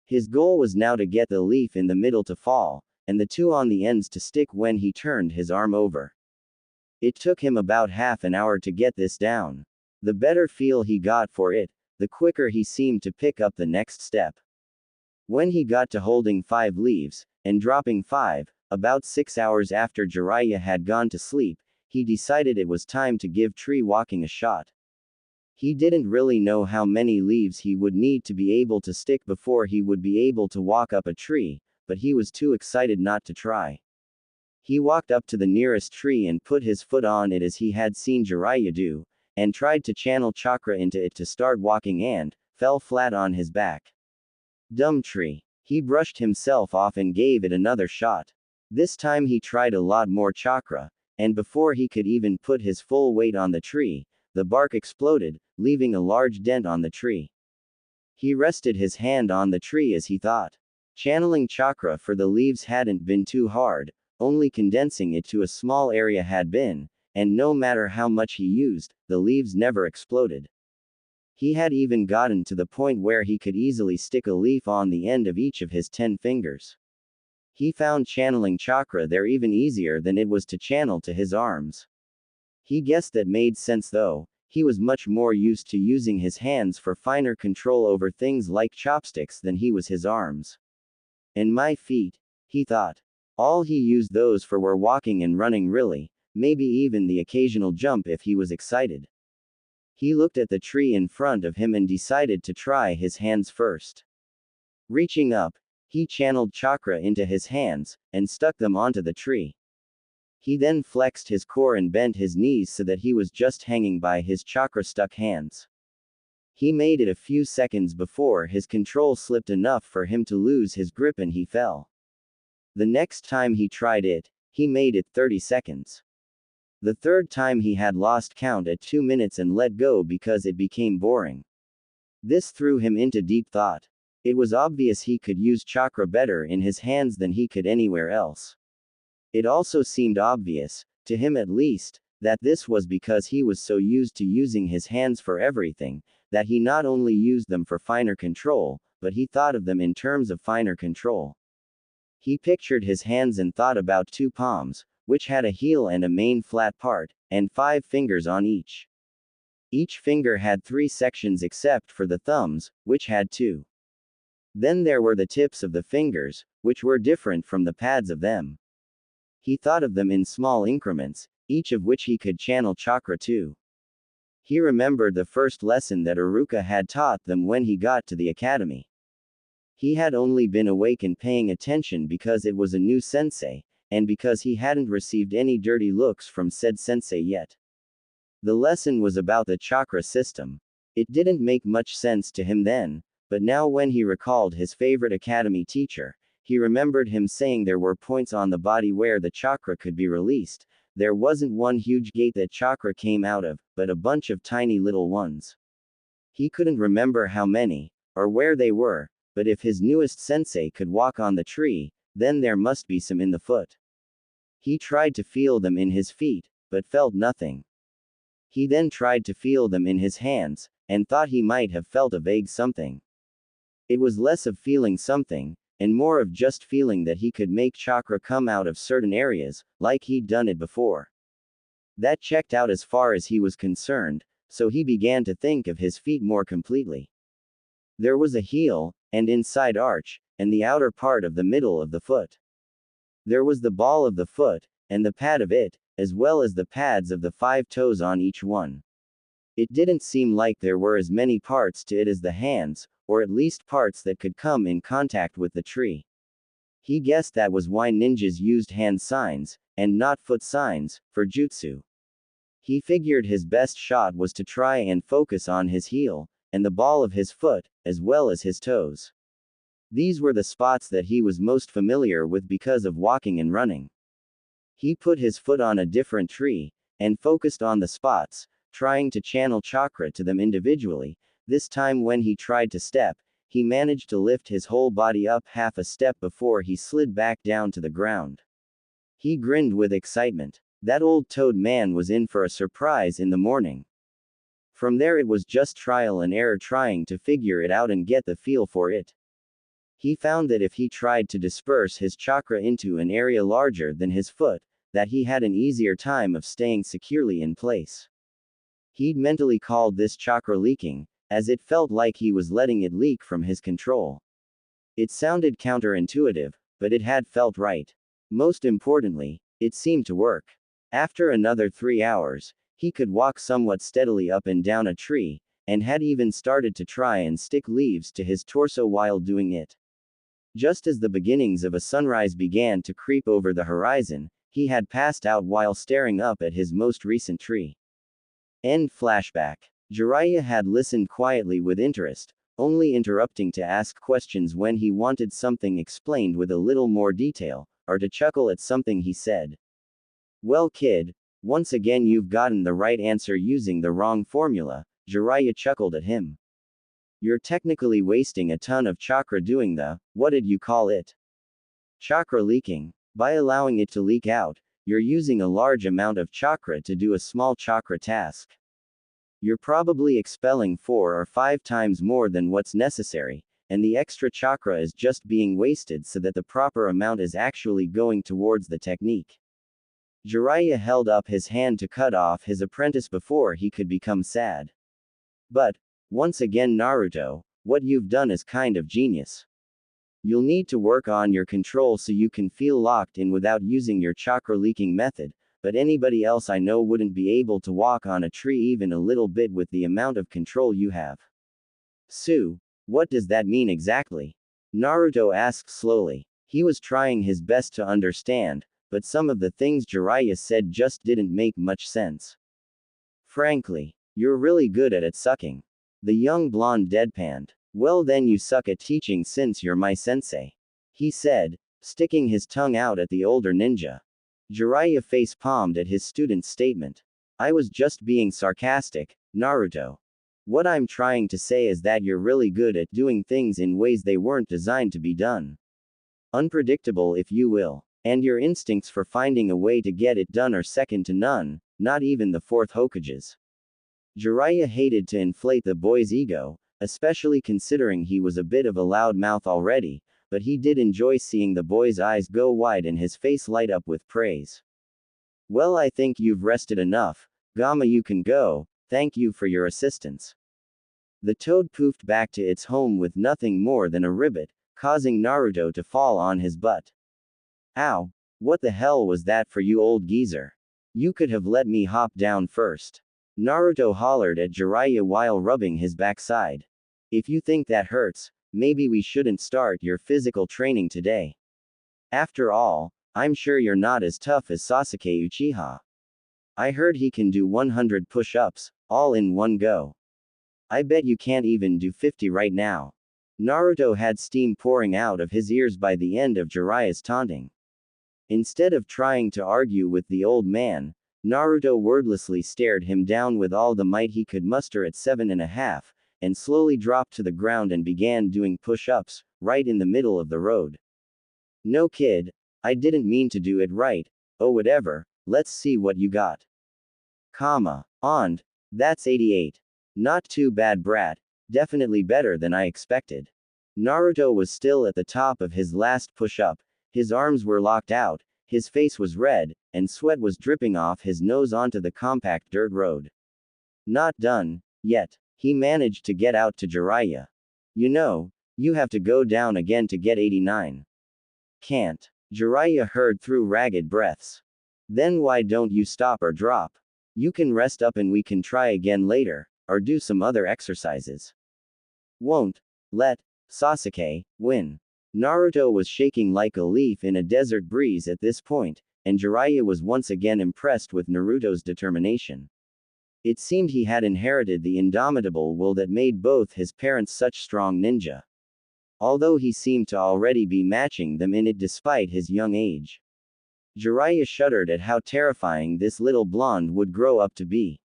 [SPEAKER 1] His goal was now to get the leaf in the middle to fall, and the 2 on the ends to stick when he turned his arm over. It took him about half an hour to get this down. The better feel he got for it, the quicker he seemed to pick up the next step. When he got to holding 5 leaves, and dropping 5, about 6 hours after Jiraiya had gone to sleep, he decided it was time to give tree walking a shot. He didn't really know how many leaves he would need to be able to stick before he would be able to walk up a tree, but he was too excited not to try. He walked up to the nearest tree and put his foot on it as he had seen Jiraiya do, and tried to channel chakra into it to start walking and fell flat on his back. Dumb tree. He brushed himself off and gave it another shot. This time he tried a lot more chakra, and before he could even put his full weight on the tree, the bark exploded, leaving a large dent on the tree. He rested his hand on the tree as he thought. Channeling chakra for the leaves hadn't been too hard, only condensing it to a small area had been, and no matter how much he used, the leaves never exploded. He had even gotten to the point where he could easily stick a leaf on the end of each of his 10 fingers. He found channeling chakra there even easier than it was to channel to his arms. He guessed that made sense though, he was much more used to using his hands for finer control over things like chopsticks than he was his arms. And my feet, he thought. All he used those for were walking and running really, maybe even the occasional jump if he was excited. He looked at the tree in front of him and decided to try his hands first. Reaching up, he channeled chakra into his hands, and stuck them onto the tree. He then flexed his core and bent his knees so that he was just hanging by his chakra-stuck hands. He made it a few seconds before his control slipped enough for him to lose his grip and he fell. The next time he tried it, he made it 30 seconds. The third time he had lost count at 2 minutes and let go because it became boring. This threw him into deep thought. It was obvious he could use chakra better in his hands than he could anywhere else. It also seemed obvious, to him at least, that this was because he was so used to using his hands for everything, that he not only used them for finer control, but he thought of them in terms of finer control. He pictured his hands and thought about 2 palms, which had a heel and a main flat part, and 5 fingers on each. Each finger had 3 sections except for the thumbs, which had 2. Then there were the tips of the fingers, which were different from the pads of them. He thought of them in small increments, each of which he could channel chakra to. He remembered the first lesson that Iruka had taught them when he got to the academy. He had only been awake and paying attention because it was a new sensei, and because he hadn't received any dirty looks from said sensei yet. The lesson was about the chakra system. It didn't make much sense to him then, but now when he recalled his favorite academy teacher, he remembered him saying there were points on the body where the chakra could be released. There wasn't one huge gate that chakra came out of, but a bunch of tiny little ones. He couldn't remember how many, or where they were, but if his newest sensei could walk on the tree, then there must be some in the foot. He tried to feel them in his feet, but felt nothing. He then tried to feel them in his hands, and thought he might have felt a vague something. It was less of feeling something, and more of just feeling that he could make chakra come out of certain areas, like he'd done it before. That checked out as far as he was concerned, so he began to think of his feet more completely. There was a heel, and inside arch, and the outer part of the middle of the foot. There was the ball of the foot, and the pad of it, as well as the pads of the 5 toes on each one. It didn't seem like there were as many parts to it as the hands, or at least parts that could come in contact with the tree. He guessed that was why ninjas used hand signs, and not foot signs, for jutsu. He figured his best shot was to try and focus on his heel, and the ball of his foot, as well as his toes. These were the spots that he was most familiar with because of walking and running. He put his foot on a different tree, and focused on the spots, trying to channel chakra to them individually. This time when he tried to step, he managed to lift his whole body up half a step before he slid back down to the ground. He grinned with excitement. That old toad man was in for a surprise in the morning. From there it was just trial and error trying to figure it out and get the feel for it. He found that if he tried to disperse his chakra into an area larger than his foot, that he had an easier time of staying securely in place. He'd mentally called this chakra leaking, as it felt like he was letting it leak from his control. It sounded counterintuitive, but it had felt right. Most importantly, it seemed to work. After another 3 hours, he could walk somewhat steadily up and down a tree, and had even started to try and stick leaves to his torso while doing it. Just as the beginnings of a sunrise began to creep over the horizon, he had passed out while staring up at his most recent tree. End flashback. Jiraiya had listened quietly with interest, only interrupting to ask questions when he wanted something explained with a little more detail, or to chuckle at something he said. Well kid, once again you've gotten the right answer using the wrong formula, Jiraiya chuckled at him. You're technically wasting a ton of chakra doing the, what did you call it? Chakra leaking. By allowing it to leak out, you're using a large amount of chakra to do a small chakra task. You're probably expelling 4 or 5 times more than what's necessary, and the extra chakra is just being wasted so that the proper amount is actually going towards the technique. Jiraiya held up his hand to cut off his apprentice before he could become sad. But, once again Naruto, what you've done is kind of genius. You'll need to work on your control so you can feel locked in without using your chakra leaking method, but anybody else I know wouldn't be able to walk on a tree even a little bit with the amount of control you have. Sue, what does that mean exactly? Naruto asked slowly. He was trying his best to understand, but some of the things Jiraiya said just didn't make much sense. Frankly, you're really good at it sucking. The young blonde deadpanned. Well then you suck at teaching since you're my sensei. He said, sticking his tongue out at the older ninja. Jiraiya face-palmed at his student's statement. I was just being sarcastic, Naruto. What I'm trying to say is that you're really good at doing things in ways they weren't designed to be done. Unpredictable, if you will. And your instincts for finding a way to get it done are second to none, not even the fourth Hokage's. Jiraiya hated to inflate the boy's ego, especially considering he was a bit of a loud mouth already, but he did enjoy seeing the boy's eyes go wide and his face light up with praise. Well, I think you've rested enough. Gamma, you can go. Thank you for your assistance. The toad poofed back to its home with nothing more than a ribbit, causing Naruto to fall on his butt. Ow! What the hell was that for you, old geezer? You could have let me hop down first. Naruto hollered at Jiraiya while rubbing his backside. If you think that hurts, maybe we shouldn't start your physical training today. After all, I'm sure you're not as tough as Sasuke Uchiha. I heard he can do 100 push-ups, all in one go. I bet you can't even do 50 right now. Naruto had steam pouring out of his ears by the end of Jiraiya's taunting. Instead of trying to argue with the old man, Naruto wordlessly stared him down with all the might he could muster at 7.5, and slowly dropped to the ground and began doing push-ups, right in the middle of the road. No kid, I didn't mean to do it right, oh whatever, let's see what you got. That's 88. Not too bad, brat, definitely better than I expected. Naruto was still at the top of his last push-up, his arms were locked out, his face was red, and sweat was dripping off his nose onto the compact dirt road. Not done, yet. He managed to get out to Jiraiya. You know, you have to go down again to get 89. Can't. Jiraiya heard through ragged breaths. Then why don't you stop or drop? You can rest up and we can try again later, or do some other exercises. Won't let Sasuke win. Naruto was shaking like a leaf in a desert breeze at this point, and Jiraiya was once again impressed with Naruto's determination. It seemed he had inherited the indomitable will that made both his parents such strong ninja. Although he seemed to already be matching them in it despite his young age. Jiraiya shuddered at how terrifying this little blonde would grow up to be.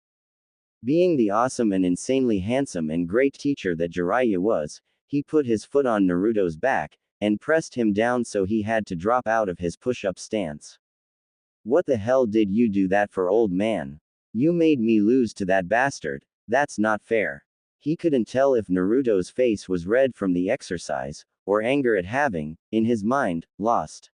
[SPEAKER 1] Being the awesome and insanely handsome and great teacher that Jiraiya was, he put his foot on Naruto's back, and pressed him down so he had to drop out of his push-up stance. What the hell did you do that for, old man? You made me lose to that bastard, that's not fair. He couldn't tell if Naruto's face was red from the exercise, or anger at having, in his mind, lost.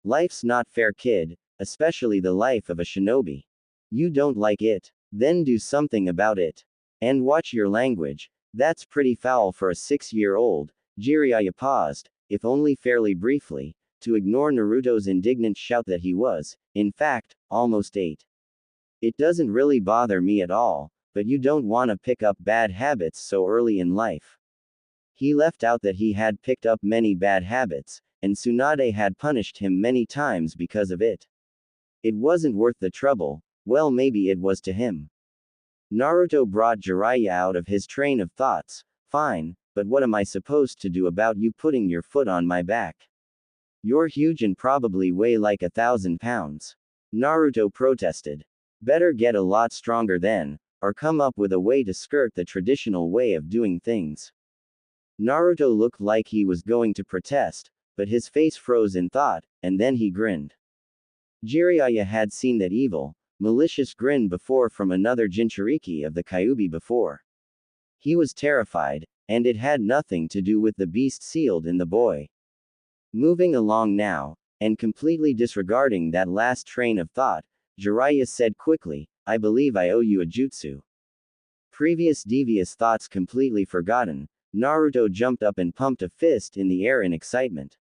[SPEAKER 1] Life's not fair, kid, especially the life of a shinobi. You don't like it? Then do something about it. And watch your language, that's pretty foul for a 6-year-old, Jiraiya paused, if only fairly briefly, to ignore Naruto's indignant shout that he was, in fact, almost 8. It doesn't really bother me at all, but you don't want to pick up bad habits so early in life. He left out that he had picked up many bad habits, and Tsunade had punished him many times because of it. It wasn't worth the trouble, well maybe it was to him. Naruto brought Jiraiya out of his train of thoughts. Fine, but what am I supposed to do about you putting your foot on my back? You're huge and probably weigh like 1,000 pounds. Naruto protested. Better get a lot stronger then, or come up with a way to skirt the traditional way of doing things. Naruto looked like he was going to protest, but his face froze in thought, and then he grinned. Jiraiya had seen that evil, malicious grin before from another Jinchuriki of the Kyuubi before. He was terrified, and it had nothing to do with the beast sealed in the boy. Moving along now, and completely disregarding that last train of thought, Jiraiya said quickly, I believe I owe you a jutsu. Previous devious thoughts completely forgotten, Naruto jumped up and pumped a fist in the air in excitement.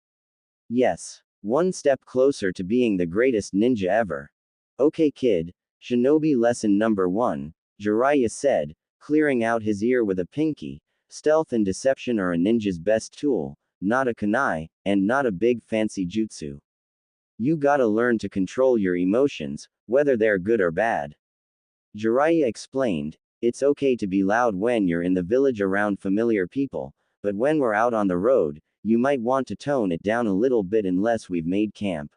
[SPEAKER 1] Yes. One step closer to being the greatest ninja ever. Okay kid, Shinobi lesson number 1, Jiraiya said, clearing out his ear with a pinky. Stealth and deception are a ninja's best tool, not a kunai, and not a big fancy jutsu. You gotta learn to control your emotions, whether they're good or bad. Jiraiya explained, it's okay to be loud when you're in the village around familiar people, but when we're out on the road, you might want to tone it down a little bit unless we've made camp.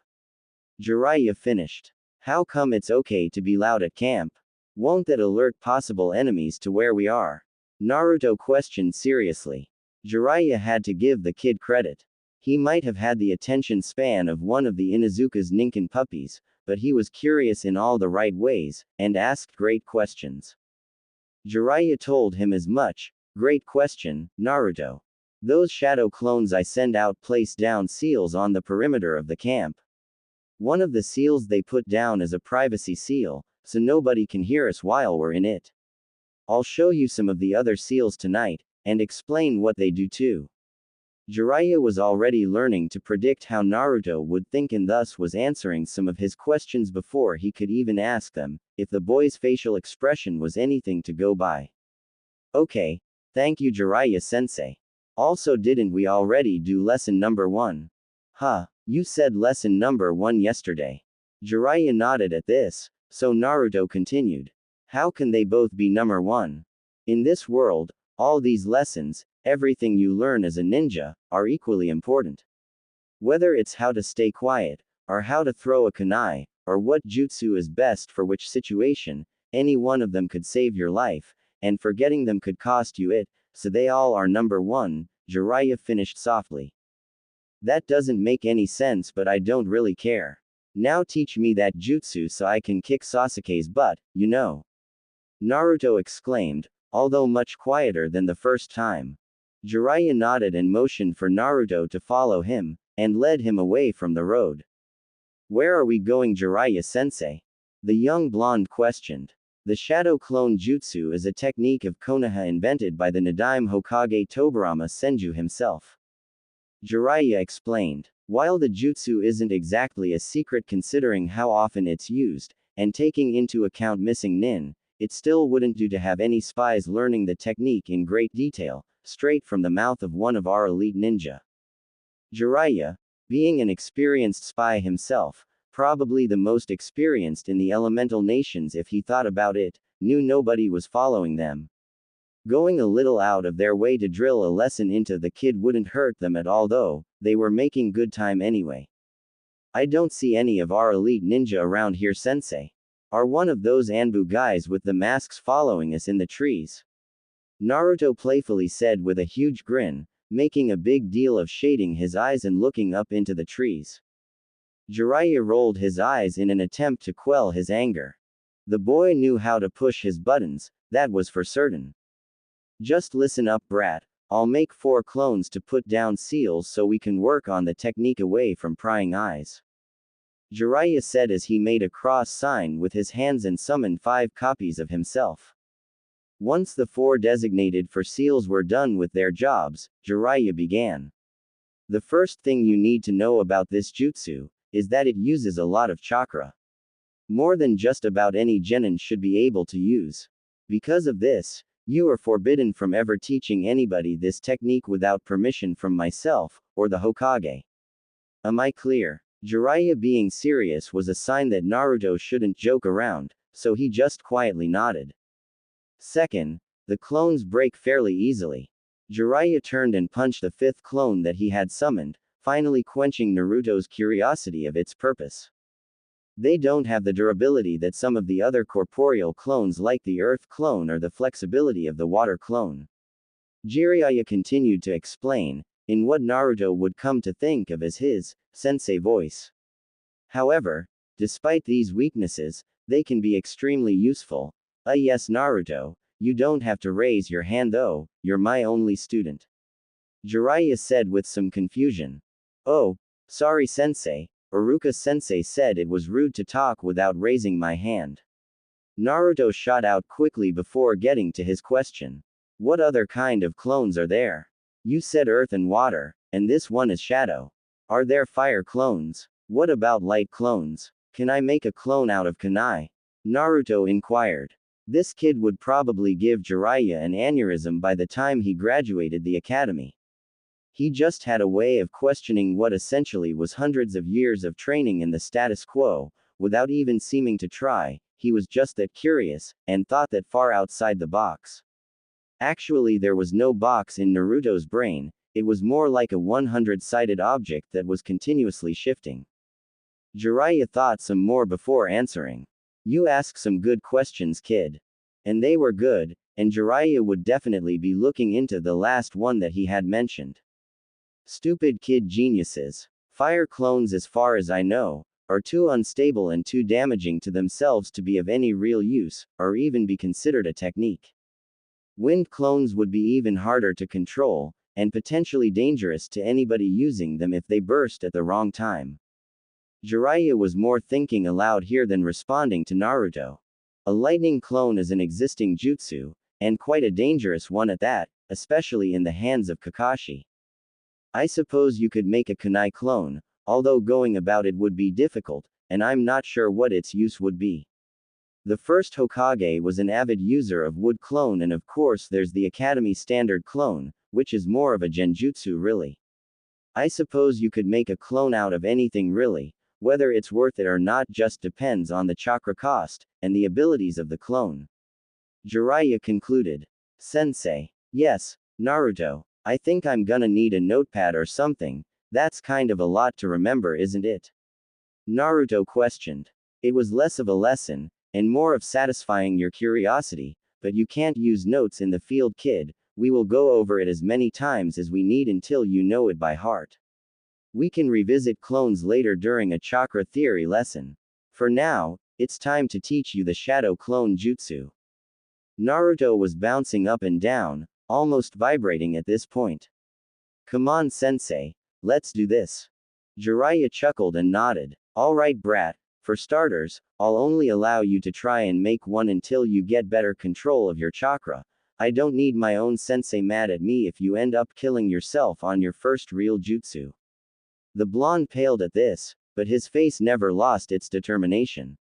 [SPEAKER 1] Jiraiya finished. How come it's okay to be loud at camp? Won't that alert possible enemies to where we are? Naruto questioned seriously. Jiraiya had to give the kid credit. He might have had the attention span of one of the Inuzuka's Ninken puppies, but he was curious in all the right ways, and asked great questions. Jiraiya told him as much. Great question, Naruto. Those shadow clones I send out place down seals on the perimeter of the camp. One of the seals they put down is a privacy seal, so nobody can hear us while we're in it. I'll show you some of the other seals tonight, and explain what they do too. Jiraiya was already learning to predict how Naruto would think and thus was answering some of his questions before he could even ask them, if the boy's facial expression was anything to go by. Okay, thank you Jiraiya-sensei. Also didn't we already do lesson number 1? Huh, you said lesson number 1 yesterday. Jiraiya nodded at this, so Naruto continued. How can they both be number 1? In this world, all these lessons, everything you learn as a ninja, are equally important. Whether it's how to stay quiet, or how to throw a kunai, or what jutsu is best for which situation, any one of them could save your life, and forgetting them could cost you it, so they all are number 1, Jiraiya finished softly. That doesn't make any sense but I don't really care. Now teach me that jutsu so I can kick Sasuke's butt, you know. Naruto exclaimed, although much quieter than the first time. Jiraiya nodded and motioned for Naruto to follow him, and led him away from the road. Where are we going Jiraiya-sensei? The young blonde questioned. The shadow clone jutsu is a technique of Konoha invented by the Nadaime Hokage Tobirama Senju himself. Jiraiya explained. While the jutsu isn't exactly a secret considering how often it's used, and taking into account missing nin, it still wouldn't do to have any spies learning the technique in great detail, straight from the mouth of one of our elite ninja. Jiraiya, being an experienced spy himself, probably the most experienced in the elemental nations if he thought about it, knew nobody was following them. Going a little out of their way to drill a lesson into the kid wouldn't hurt them at all though, they were making good time anyway. I don't see any of our elite ninja around here sensei. Are one of those Anbu guys with the masks following us in the trees? Naruto playfully said with a huge grin, making a big deal of shading his eyes and looking up into the trees. Jiraiya rolled his eyes in an attempt to quell his anger. The boy knew how to push his buttons, that was for certain. Just listen up brat, I'll make 4 clones to put down seals so we can work on the technique away from prying eyes. Jiraiya said as he made a cross sign with his hands and summoned 5 copies of himself. Once the 4 designated for seals were done with their jobs, Jiraiya began. The first thing you need to know about this jutsu, is that it uses a lot of chakra. More than just about any genin should be able to use. Because of this, you are forbidden from ever teaching anybody this technique without permission from myself, or the Hokage. Am I clear? Jiraiya being serious was a sign that Naruto shouldn't joke around, so he just quietly nodded. Second, the clones break fairly easily. Jiraiya turned and punched the 5th clone that he had summoned, finally quenching Naruto's curiosity of its purpose. They don't have the durability that some of the other corporeal clones like the earth clone or the flexibility of the water clone. Jiraiya continued to explain, in what Naruto would come to think of as his sensei voice. However, despite these weaknesses, they can be extremely useful. Yes Naruto, you don't have to raise your hand though, you're my only student. Jiraiya said with some confusion. Oh, sorry sensei. Iruka sensei said it was rude to talk without raising my hand. Naruto shot out quickly before getting to his question. What other kind of clones are there? You said earth and water, and this one is shadow. Are there fire clones? What about light clones? Can I make a clone out of kunai? Naruto inquired. This kid would probably give Jiraiya an aneurysm by the time he graduated the academy. He just had a way of questioning what essentially was hundreds of years of training in the status quo, without even seeming to try. He was just that curious, and thought that far outside the box. Actually there was no box in Naruto's brain, it was more like a 100-sided object that was continuously shifting. Jiraiya thought some more before answering. You ask some good questions, kid. And they were good, and Jiraiya would definitely be looking into the last one that he had mentioned. Stupid kid geniuses. Fire clones, as far as I know, are too unstable and too damaging to themselves to be of any real use, or even be considered a technique. Wind clones would be even harder to control, and potentially dangerous to anybody using them if they burst at the wrong time. Jiraiya was more thinking aloud here than responding to Naruto. A lightning clone is an existing jutsu, and quite a dangerous one at that, especially in the hands of Kakashi. I suppose you could make a kunai clone, although going about it would be difficult, and I'm not sure what its use would be. The first Hokage was an avid user of wood clone, and of course there's the Academy standard clone, which is more of a genjutsu really. I suppose you could make a clone out of anything really, whether it's worth it or not just depends on the chakra cost, and the abilities of the clone. Jiraiya concluded. Sensei. Yes, Naruto. I think I'm gonna need a notepad or something, that's kind of a lot to remember, isn't it? Naruto questioned. It was less of a lesson, and more of satisfying your curiosity, but you can't use notes in the field, kid, we will go over it as many times as we need until you know it by heart. We can revisit clones later during a chakra theory lesson. For now, it's time to teach you the shadow clone jutsu. Naruto was bouncing up and down, almost vibrating at this point. Come on, sensei, let's do this. Jiraiya chuckled and nodded. Alright, brat, for starters, I'll only allow you to try and make one until you get better control of your chakra. I don't need my own sensei mad at me if you end up killing yourself on your first real jutsu. The blonde paled at this, but his face never lost its determination.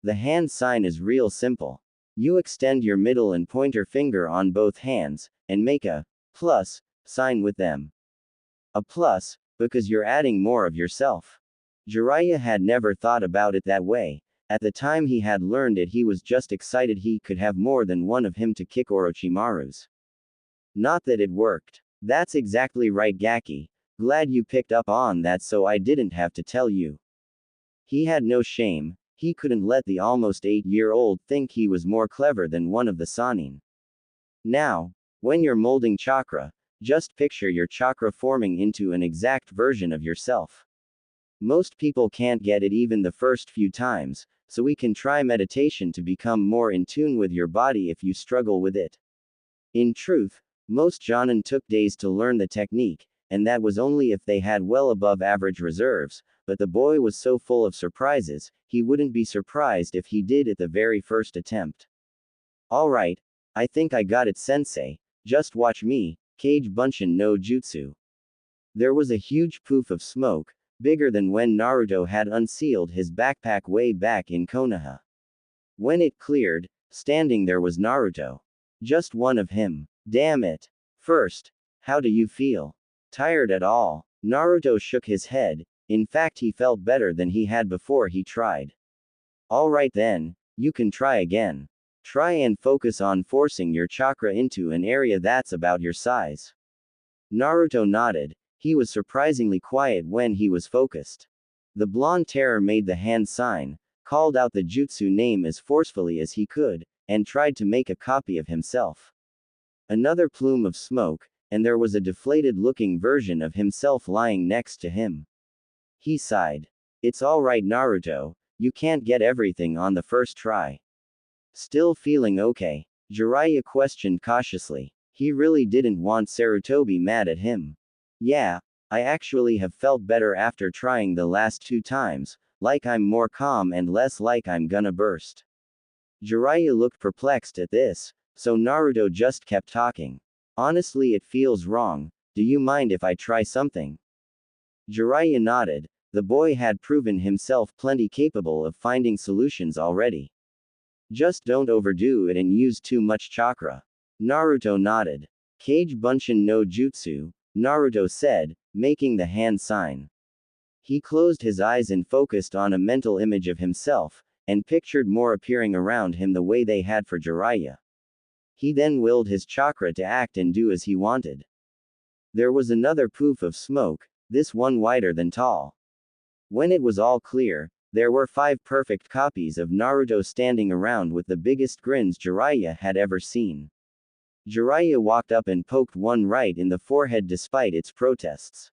[SPEAKER 1] The hand sign is real simple. You extend your middle and pointer finger on both hands, and make a plus sign with them. A plus, because you're adding more of yourself. Jiraiya had never thought about it that way. At the time he had learned it, he was just excited he could have more than one of him to kick Orochimaru's. Not that it worked. That's exactly right, Gaki. Glad you picked up on that so I didn't have to tell you. He had no shame. He couldn't let the almost 8-year-old think he was more clever than one of the Sannin. Now, when you're molding chakra, just picture your chakra forming into an exact version of yourself. Most people can't get it even the first few times, so we can try meditation to become more in tune with your body if you struggle with it. In truth, most Jonin took days to learn the technique, and that was only if they had well above average reserves, but the boy was so full of surprises, he wouldn't be surprised if he did it the very first attempt. Alright, I think I got it, sensei, just watch me, Kage Bunshin no Jutsu. There was a huge poof of smoke, bigger than when Naruto had unsealed his backpack way back in Konoha. When it cleared, standing there was Naruto. Just one of him. Damn it. First, how do you feel? Tired at all? Naruto shook his head. In fact, he felt better than he had before he tried. Alright then, you can try again. Try and focus on forcing your chakra into an area that's about your size. Naruto nodded. He was surprisingly quiet when he was focused. The blonde terror made the hand sign, called out the jutsu name as forcefully as he could, and tried to make a copy of himself. Another plume of smoke, and there was a deflated-looking version of himself lying next to him. He sighed. It's alright, Naruto, you can't get everything on the first try. Still feeling okay? Jiraiya questioned cautiously. He really didn't want Sarutobi mad at him. Yeah, I actually have felt better after trying the last 2 times, like I'm more calm and less like I'm gonna burst. Jiraiya looked perplexed at this, so Naruto just kept talking. Honestly, it feels wrong. Do you mind if I try something? Jiraiya nodded. The boy had proven himself plenty capable of finding solutions already. Just don't overdo it and use too much chakra. Naruto nodded. Kage Bunshin no Jutsu, Naruto said, making the hand sign. He closed his eyes and focused on a mental image of himself, and pictured more appearing around him the way they had for Jiraiya. He then willed his chakra to act and do as he wanted. There was another poof of smoke, this one wider than tall. When it was all clear, there were 5 perfect copies of Naruto standing around with the biggest grins Jiraiya had ever seen. Jiraiya walked up and poked one right in the forehead despite its protests.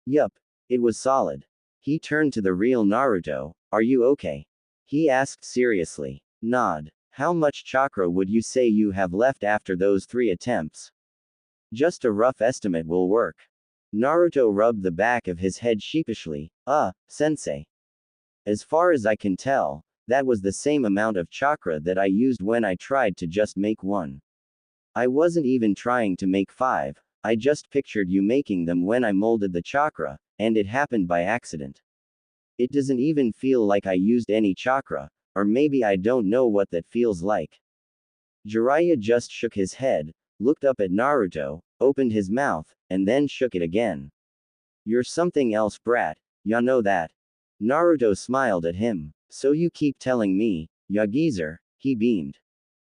[SPEAKER 1] Yup, it was solid. He turned to the real Naruto. Are you okay? He asked seriously. Nod. How much chakra would you say you have left after those 3 attempts? Just a rough estimate will work. Naruto rubbed the back of his head sheepishly. Sensei. As far as I can tell, that was the same amount of chakra that I used when I tried to just make 1. I wasn't even trying to make 5, I just pictured you making them when I molded the chakra, and it happened by accident. It doesn't even feel like I used any chakra, or maybe I don't know what that feels like. Jiraiya just shook his head, looked up at Naruto, opened his mouth, and then shook it again. You're something else, brat, ya know that. Naruto smiled at him. So you keep telling me, ya geezer, he beamed.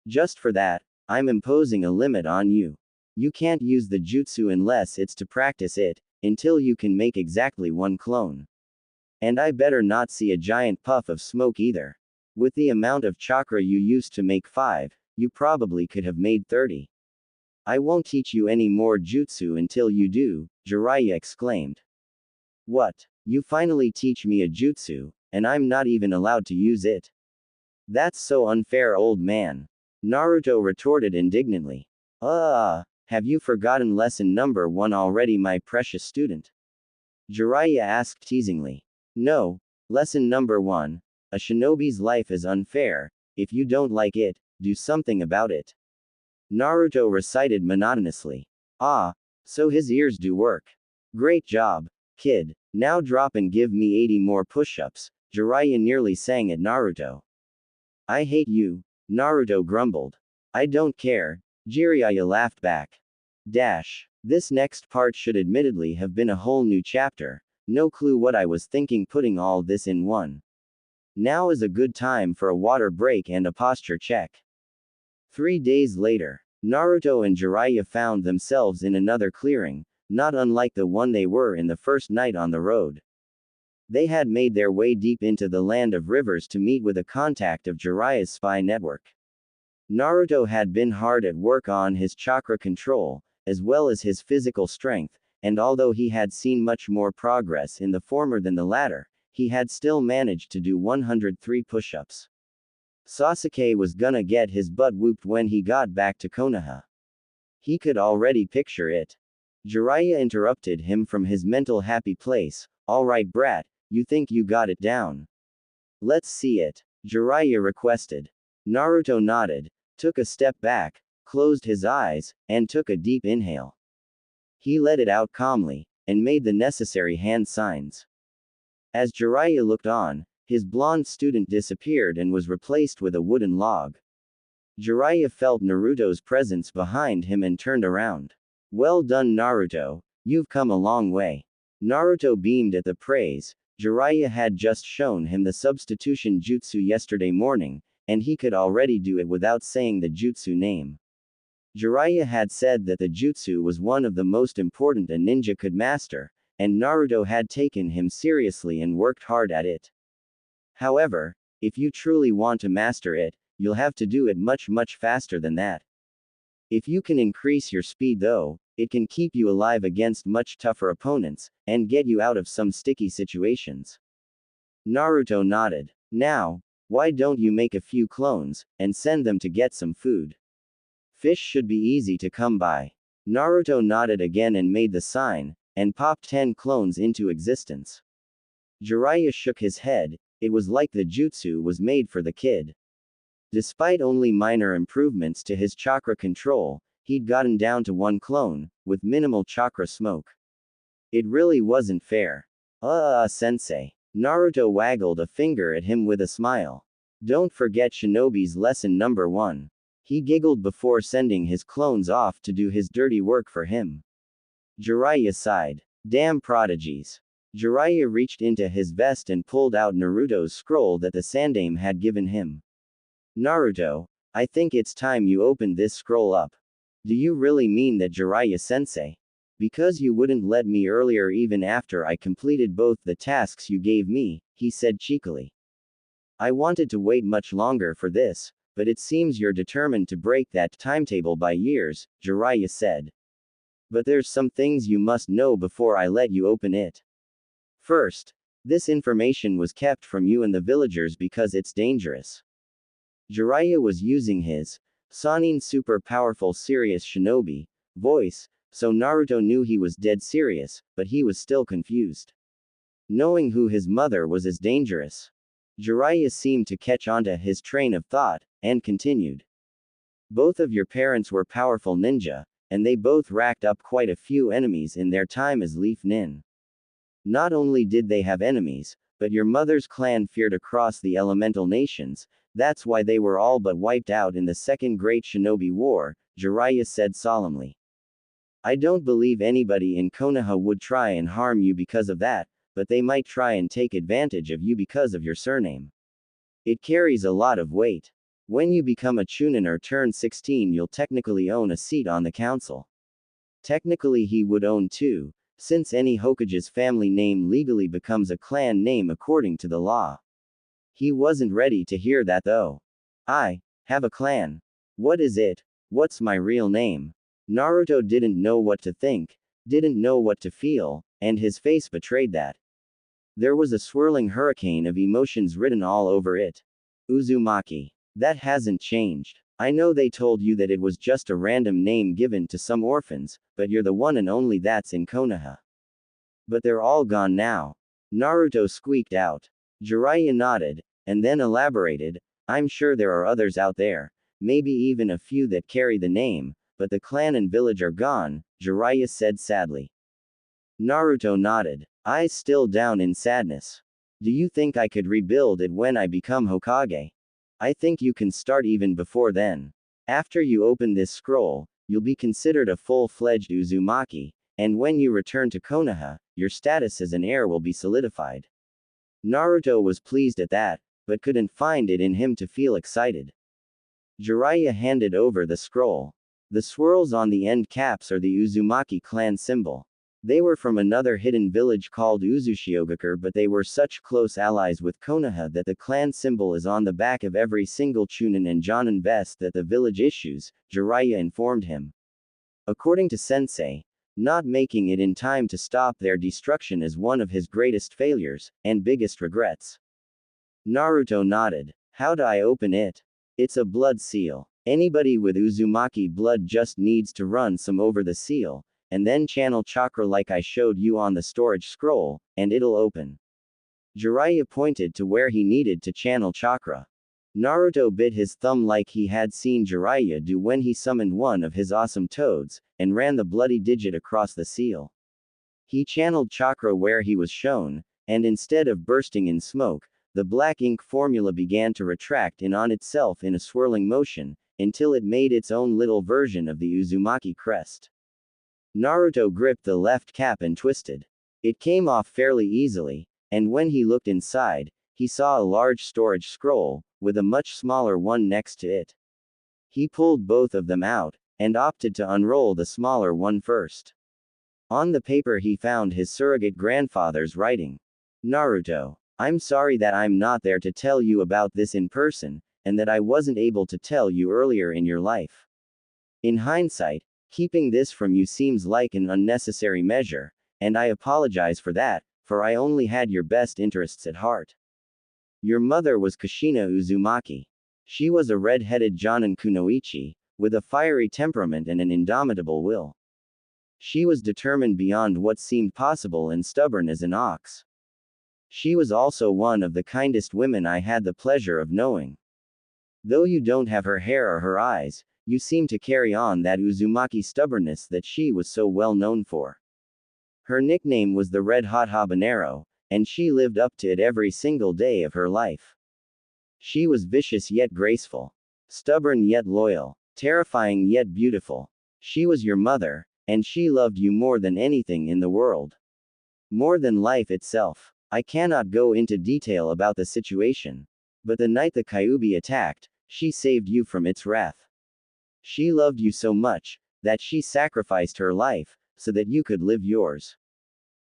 [SPEAKER 1] Just for that, I'm imposing a limit on you. You can't use the jutsu unless it's to practice it, until you can make exactly 1 clone. And I better not see a giant puff of smoke either. With the amount of chakra you used to make 5, you probably could have made 30. I won't teach you any more jutsu until you do, Jiraiya exclaimed. What? You finally teach me a jutsu, and I'm not even allowed to use it? That's so unfair, old man. Naruto retorted indignantly. Have you forgotten lesson number 1 already, my precious student? Jiraiya asked teasingly. No, lesson number 1. A shinobi's life is unfair. If you don't like it, do something about it. Naruto recited monotonously. So his ears do work. Great job, kid. Now drop and give me 80 more push-ups, Jiraiya nearly sang at Naruto. I hate you, Naruto grumbled. I don't care, Jiraiya laughed back. This next part should admittedly have been a whole new chapter. No clue what I was thinking putting all this in one. Now is a good time for a water break and a posture check. 3 days later, Naruto and Jiraiya found themselves in another clearing, not unlike the one they were in the first night on the road. They had made their way deep into the land of rivers to meet with a contact of Jiraiya's spy network. Naruto had been hard at work on his chakra control, as well as his physical strength, and although he had seen much more progress in the former than the latter, he had still managed to do 103 push-ups. Sasuke was gonna get his butt whooped when he got back to Konoha. He could already picture it. Jiraiya interrupted him from his mental happy place. Alright, brat, you think you got it down? Let's see it, Jiraiya requested. Naruto nodded, took a step back, closed his eyes, and took a deep inhale. He let it out calmly, and made the necessary hand signs. As Jiraiya looked on, his blonde student disappeared and was replaced with a wooden log. Jiraiya felt Naruto's presence behind him and turned around. Well done, Naruto, you've come a long way. Naruto beamed at the praise. Jiraiya had just shown him the substitution jutsu yesterday morning, and he could already do it without saying the jutsu name. Jiraiya had said that the jutsu was one of the most important a ninja could master, and Naruto had taken him seriously and worked hard at it. However, if you truly want to master it, you'll have to do it much faster than that. If you can increase your speed though, it can keep you alive against much tougher opponents, and get you out of some sticky situations. Naruto nodded. Now, why don't you make a few clones, and send them to get some food? Fish should be easy to come by. Naruto nodded again and made the sign, and popped 10 clones into existence. Jiraiya shook his head. It was like the jutsu was made for the kid. Despite only minor improvements to his chakra control, he'd gotten down to 1 clone, with minimal chakra smoke. It really wasn't fair. Sensei. Naruto waggled a finger at him with a smile. Don't forget Shinobi's lesson number 1. He giggled before sending his clones off to do his dirty work for him. Jiraiya sighed. Damn prodigies. Jiraiya reached into his vest and pulled out Naruto's scroll that the Sandaime had given him. Naruto, I think it's time you opened this scroll up. Do you really mean that, Jiraiya-sensei? Because you wouldn't let me earlier even after I completed both the tasks you gave me, he said cheekily. I wanted to wait much longer for this, but it seems you're determined to break that timetable by years, Jiraiya said. But there's some things you must know before I let you open it. First, this information was kept from you and the villagers because it's dangerous. Jiraiya was using his Sannin super powerful serious shinobi voice, so Naruto knew he was dead serious, but he was still confused. Knowing who his mother was is dangerous. Jiraiya seemed to catch onto his train of thought, and continued. Both of your parents were powerful ninja, and they both racked up quite a few enemies in their time as Leaf Nin. Not only did they have enemies, but your mother's clan feared across the elemental nations, that's why they were all but wiped out in the Second Great Shinobi War, Jiraiya said solemnly. I don't believe anybody in Konoha would try and harm you because of that, but they might try and take advantage of you because of your surname. It carries a lot of weight. When you become a Chunin or turn 16, you'll technically own a seat on the council. Technically he would own two, since any Hokage's family name legally becomes a clan name according to the law. He wasn't ready to hear that though. I have a clan. What is it? What's my real name? Naruto didn't know what to think, didn't know what to feel, and his face betrayed that. There was a swirling hurricane of emotions written all over it. Uzumaki. That hasn't changed. I know they told you that it was just a random name given to some orphans, but you're the one and only that's in Konoha. But they're all gone now. Naruto squeaked out. Jiraiya nodded, and then elaborated, I'm sure there are others out there, maybe even a few that carry the name, but the clan and village are gone, Jiraiya said sadly. Naruto nodded, eyes still down in sadness. Do you think I could rebuild it when I become Hokage? I think you can start even before then. After you open this scroll, you'll be considered a full-fledged Uzumaki, and when you return to Konoha, your status as an heir will be solidified. Naruto was pleased at that, but couldn't find it in him to feel excited. Jiraiya handed over the scroll. The swirls on the end caps are the Uzumaki clan symbol. They were from another hidden village called Uzushiogakure, but they were such close allies with Konoha that the clan symbol is on the back of every single Chunin and Jonin vest that the village issues, Jiraiya informed him. According to Sensei, not making it in time to stop their destruction is one of his greatest failures, and biggest regrets. Naruto nodded. How do I open it? It's a blood seal. Anybody with Uzumaki blood just needs to run some over the seal, and then channel chakra like I showed you on the storage scroll, and it'll open. Jiraiya pointed to where he needed to channel chakra. Naruto bit his thumb like he had seen Jiraiya do when he summoned one of his awesome toads, and ran the bloody digit across the seal. He channeled chakra where he was shown, and instead of bursting in smoke, the black ink formula began to retract in on itself in a swirling motion, until it made its own little version of the Uzumaki crest. Naruto gripped the left cap and twisted. It came off fairly easily, and when he looked inside, he saw a large storage scroll, with a much smaller one next to it. He pulled both of them out, and opted to unroll the smaller one first. On the paper he found his surrogate grandfather's writing. Naruto, I'm sorry that I'm not there to tell you about this in person, and that I wasn't able to tell you earlier in your life. In hindsight, keeping this from you seems like an unnecessary measure, and I apologize for that, for I only had your best interests at heart. Your mother was Kushina Uzumaki. She was a red-headed Jonin kunoichi, with a fiery temperament and an indomitable will. She was determined beyond what seemed possible and stubborn as an ox. She was also one of the kindest women I had the pleasure of knowing. Though you don't have her hair or her eyes, you seem to carry on that Uzumaki stubbornness that she was so well known for. Her nickname was the Red Hot Habanero, and she lived up to it every single day of her life. She was vicious yet graceful, stubborn yet loyal, terrifying yet beautiful. She was your mother, and she loved you more than anything in the world. More than life itself. I cannot go into detail about the situation. But the night the Kyuubi attacked, she saved you from its wrath. She loved you so much, that she sacrificed her life, so that you could live yours.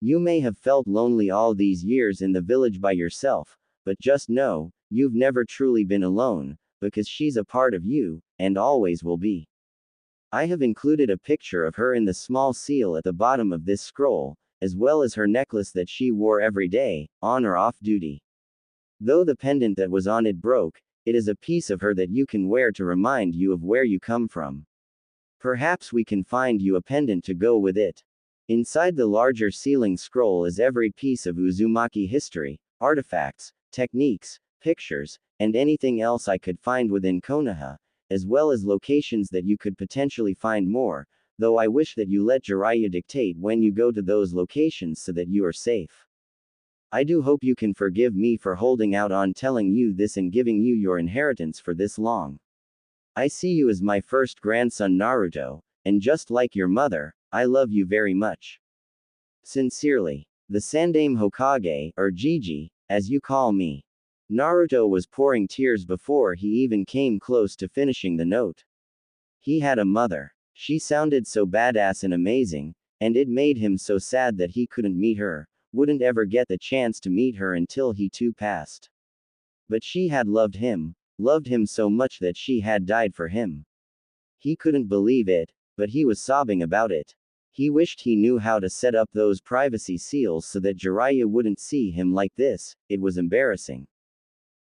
[SPEAKER 1] You may have felt lonely all these years in the village by yourself, but just know, you've never truly been alone, because she's a part of you, and always will be. I have included a picture of her in the small seal at the bottom of this scroll, as well as her necklace that she wore every day, on or off duty. Though the pendant that was on it broke, it is a piece of her that you can wear to remind you of where you come from. Perhaps we can find you a pendant to go with it. Inside the larger sealing scroll is every piece of Uzumaki history, artifacts, techniques, pictures, and anything else I could find within Konoha, as well as locations that you could potentially find more, though I wish that you let Jiraiya dictate when you go to those locations so that you are safe. I do hope you can forgive me for holding out on telling you this and giving you your inheritance for this long. I see you as my first grandson Naruto, and just like your mother, I love you very much. Sincerely, the Sandaime Hokage, or Gigi, as you call me. Naruto was pouring tears before he even came close to finishing the note. He had a mother. She sounded so badass and amazing, and it made him so sad that he couldn't meet her, wouldn't ever get the chance to meet her until he too passed. But she had loved him so much that she had died for him. He couldn't believe it, but he was sobbing about it. He wished he knew how to set up those privacy seals so that Jiraiya wouldn't see him like this. It was embarrassing.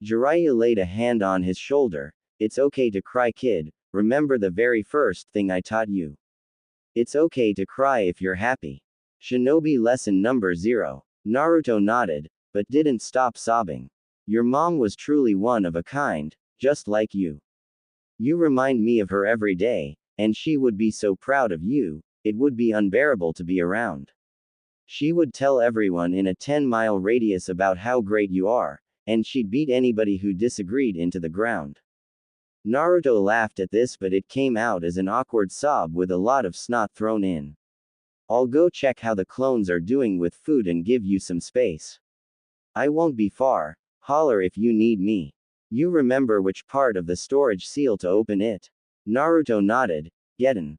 [SPEAKER 1] Jiraiya laid a hand on his shoulder. It's okay to cry, kid. Remember the very first thing I taught you. It's okay to cry if you're happy. Shinobi lesson number 0. Naruto nodded, but didn't stop sobbing. Your mom was truly one of a kind, just like you. You remind me of her every day, and she would be so proud of you, it would be unbearable to be around. She would tell everyone in a 10-mile radius about how great you are, and she'd beat anybody who disagreed into the ground. Naruto laughed at this, but it came out as an awkward sob with a lot of snot thrown in. I'll go check how the clones are doing with food and give you some space. I won't be far. Holler if you need me. You remember which part of the storage seal to open it? Naruto nodded. Getten.